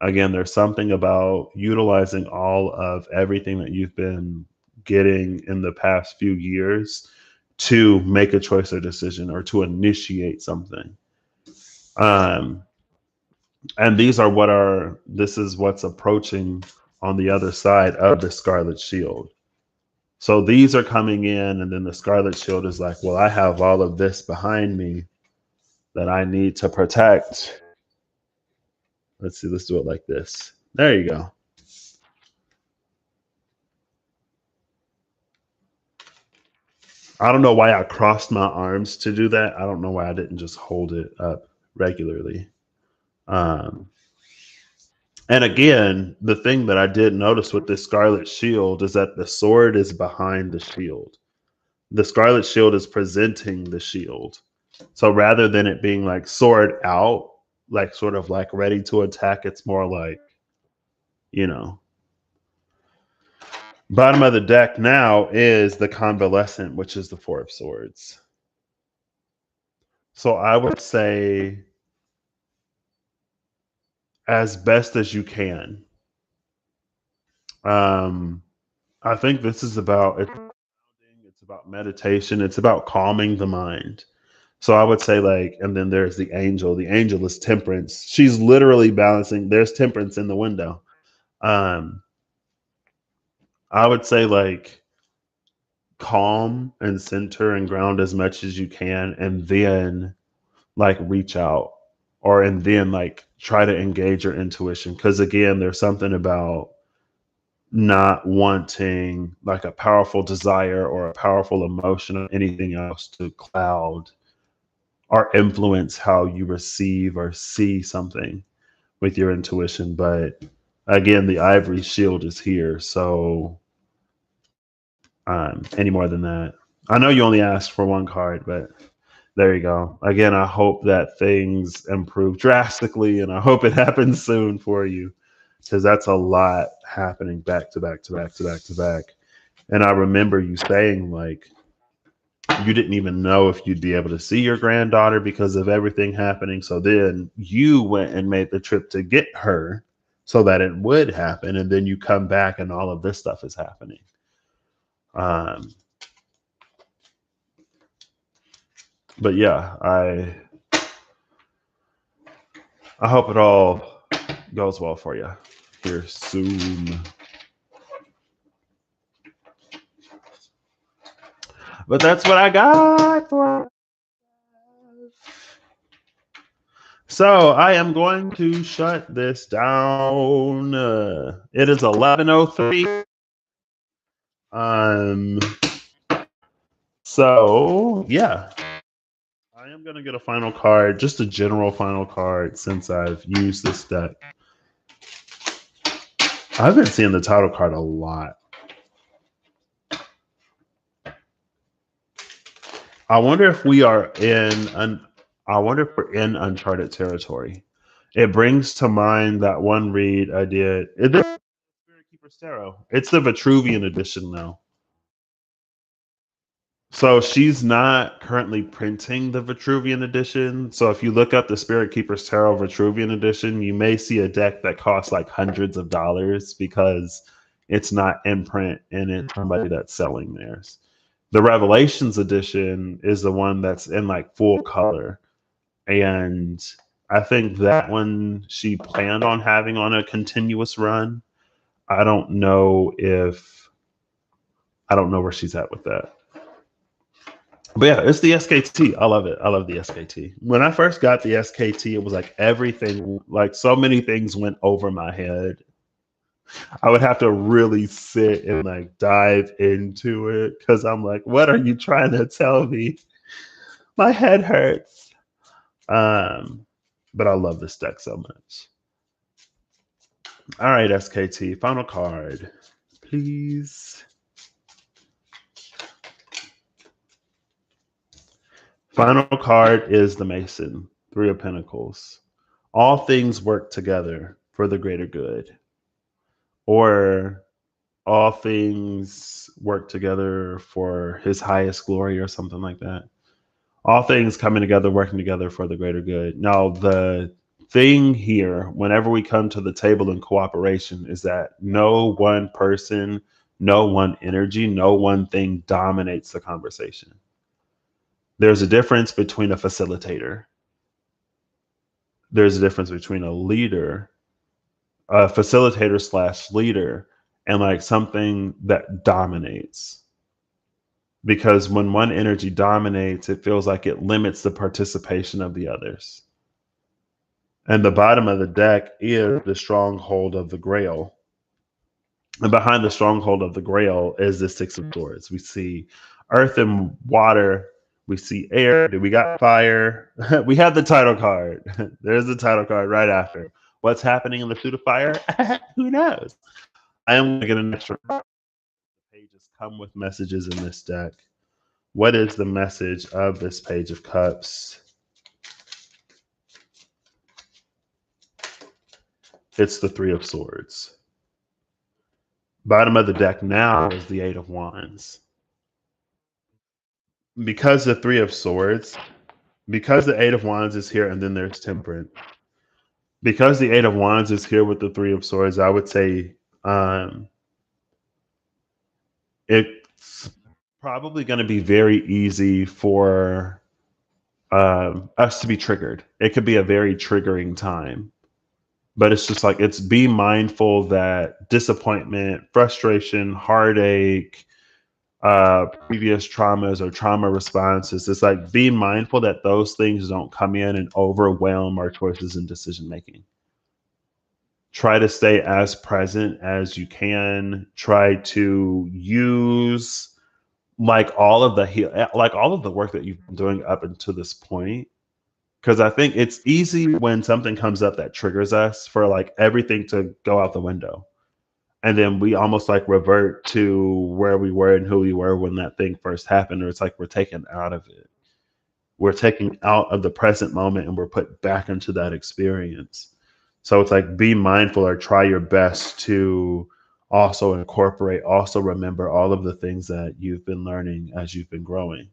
Again, there's something about utilizing all of everything that you've been getting in the past few years to make a choice or decision or to initiate something. Um, and this is what's approaching on the other side of the Scarlet Shield. So these are coming in, and then the Scarlet Shield is like, well, I have all of this behind me that I need to protect. Let's see, let's do it like this. There you go. I don't know why I crossed my arms to do that. I don't know why I didn't just hold it up regularly. Um, And again, the thing that I did notice with this Scarlet Shield is that the sword is behind the shield. The Scarlet Shield is presenting the shield. So rather than it being like sword out, like sort of like ready to attack, it's more like, you know, bottom of the deck now is the Convalescent, which is the Four of Swords. So I would say, as best as you can. Um, I think this is about it's about meditation. It's about calming the mind. So I would say like, and then there's the angel. The angel is temperance. She's literally balancing. There's temperance in the window. Um, I would say like calm and center and ground as much as you can, and then like reach out, or and then like try to engage your intuition. Because again, there's something about not wanting like a powerful desire or a powerful emotion or anything else to cloud or influence how you receive or see something with your intuition. But again, the ivory shield is here. So any more than that, I know you only asked for one card, but there you go. Again, I hope that things improve drastically, and I hope it happens soon for you, because that's a lot happening back to back to back to back to back. And I remember you saying like you didn't even know if you'd be able to see your granddaughter because of everything happening. So then you went and made the trip to get her so that it would happen, and then you come back and all of this stuff is happening. Um, but yeah, I hope it all goes well for you here soon. But that's what I got for. So I am going to shut this down. It is 11:03. Um. So yeah, I am gonna get a final card, just a general final card, since I've used this deck. I've been seeing the title card a lot. I wonder if we are in I wonder if we're in uncharted territory. It brings to mind that one read I did. It is Spirit Keeper's Tarot. It's the Vitruvian edition now. So she's not currently printing the Vitruvian edition. So if you look up the Spirit Keeper's Tarot Vitruvian edition, you may see a deck that costs like hundreds of dollars because it's not in print and it's somebody that's selling theirs. The Revelations edition is the one that's in like full color. And I think that one she planned on having on a continuous run. I don't know if I don't know where she's at with that. But yeah, it's the SKT. I love it. I love the SKT. When I first got the SKT, it was like everything, like so many things went over my head. I would have to really sit and like dive into it because I'm like, what are you trying to tell me? My head hurts. Um, but I love this deck so much. All right, SKT, final card, please. Final card is the Mason, Three of Pentacles. All things work together for the greater good, or all things work together for his highest glory, or something like that. All things coming together, working together for the greater good. Now, the thing here, whenever we come to the table in cooperation, is that no one person, no one energy, no one thing dominates the conversation. There's a difference between a facilitator. There's a difference between a leader, a facilitator slash leader, and like something that dominates. Because when one energy dominates, it feels like it limits the participation of the others. And the bottom of the deck is the stronghold of the Grail. And behind the stronghold of the Grail is the Six of Swords. We see earth and water. We see air. We got fire. We have the title card. There's the title card right after. What's happening in the pseudo fire? Who knows? I am going to get an extra pages come with messages in this deck. What is the message of this Page of Cups? It's the Three of Swords. Bottom of the deck now is the Eight of Wands. Because the Three of Swords, because the Eight of Wands is here and then there's Temperance. Because the Eight of Wands is here with the Three of Swords, I would say it's probably going to be very easy for us to be triggered. It could be a very triggering time. But it's just like, it's be mindful that disappointment, frustration, heartache, previous traumas or trauma responses, it's like being mindful that those things don't come in and overwhelm our choices and decision making. Try to stay as present as you can. Try to use all of the work that you've been doing up until this point. Because I think it's easy when something comes up that triggers us for everything to go out the window. And then we almost revert to where we were and who we were when that thing first happened, or it's like we're taken out of it. We're taken out of the present moment and we're put back into that experience. So it's like, be mindful or try your best to also incorporate, also remember all of the things that you've been learning as you've been growing.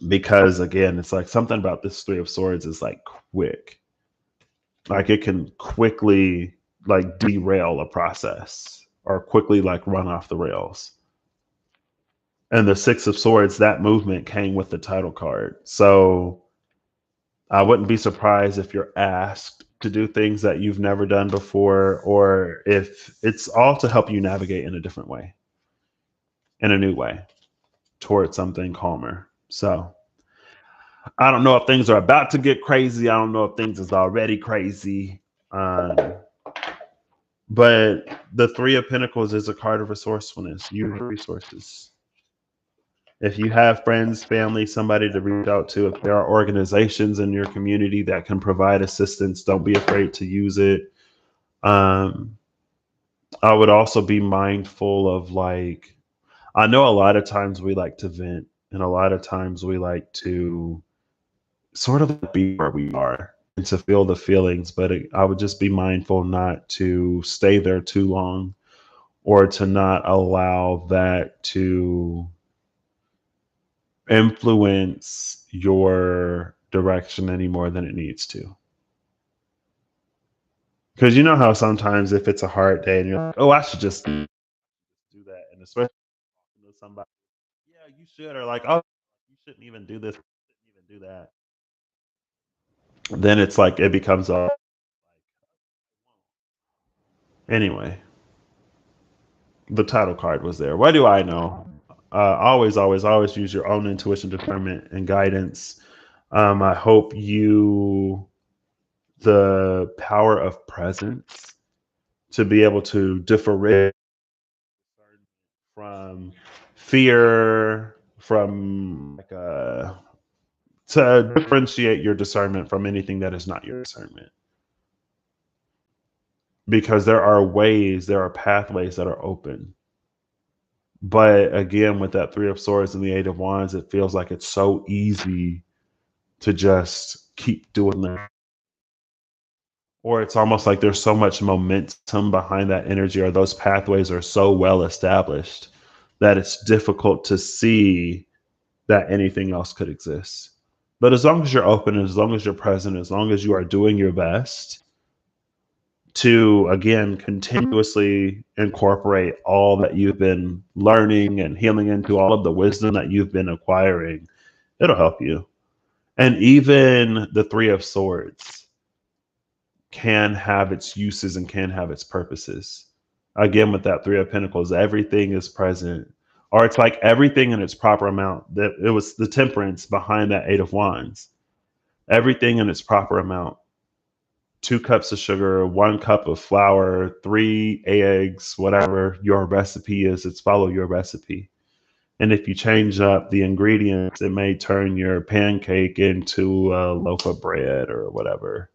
Because again, it's like something about this Three of Swords is quick. It can quickly derail a process or quickly run off the rails. And the Six of Swords, that movement came with the title card. So I wouldn't be surprised if you're asked to do things that you've never done before, or if it's all to help you navigate in a different way, in a new way, towards something calmer. So I don't know if things are about to get crazy. I don't know if things is already crazy. But the Three of Pentacles is a card of resourcefulness. Use resources. If you have friends, family, somebody to reach out to, if there are organizations in your community that can provide assistance, don't be afraid to use it. I would also be mindful of I know a lot of times we like to vent, and a lot of times we like to sort of be where we are and to feel the feelings, but I would just be mindful not to stay there too long, or to not allow that to influence your direction any more than it needs to. Because you know how sometimes if it's a hard day and you're like, oh, I should just do that, and especially somebody, yeah, you should, or oh, you shouldn't even do this, you shouldn't even do that. Then it's like it becomes a anyway. The title card was there. What do I know? Always use your own intuition, discernment, and guidance. I hope the power of presence to be able to differentiate from fear, from to differentiate your discernment from anything that is not your discernment. Because there are pathways that are open. But again, with that Three of Swords and the Eight of Wands, it feels like it's so easy to just keep doing that. Or it's almost like there's so much momentum behind that energy, or those pathways are so well established that it's difficult to see that anything else could exist. But as long as you're open, as long as you're present, as long as you are doing your best to, again, continuously incorporate all that you've been learning and healing into, all of the wisdom that you've been acquiring, it'll help you. And even the Three of Swords can have its uses and can have its purposes. Again, with that Three of Pentacles, everything is present, or it's like everything in its proper amount. That it was the Temperance behind that Eight of Wands. Everything in its proper amount. 2 cups of sugar, 1 cup of flour, 3 eggs, whatever your recipe is, it's follow your recipe. And if you change up the ingredients, it may turn your pancake into a loaf of bread or whatever.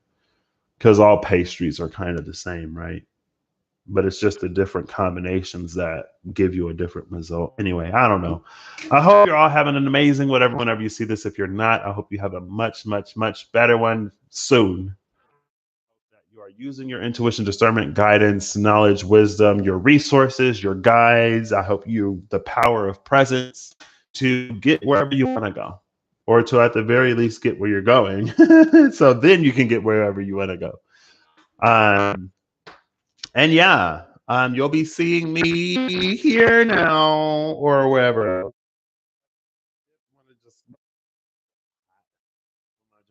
because all pastries are kind of the same, right? But it's just the different combinations that give you a different result. Anyway, I don't know. I hope you're all having an amazing whatever whenever you see this. If you're not, I hope you have a much, much, much better one soon. That you are using your intuition, discernment, guidance, knowledge, wisdom, your resources, your guides. I hope you the power of presence to get wherever you want to go, or to at the very least get where you're going. So then you can get wherever you want to go. Um, and yeah, you'll be seeing me here now or wherever. Just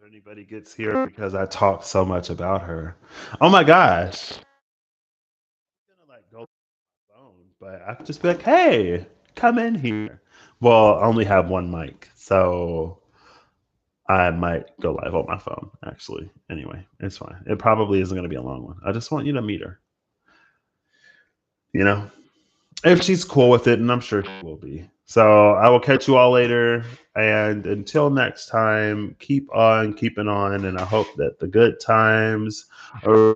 anybody gets here because I talk so much about her. Oh my gosh. I'm gonna like go phone, but I could just be like, hey, come in here. Well, I only have one mic, so I might go live on my phone, actually. Anyway, it's fine. It probably isn't going to be a long one. I just want you to meet her, you know, if she's cool with it, and I'm sure she will be. So I will catch you all later. And until next time, keep on keeping on. And I hope that the good times are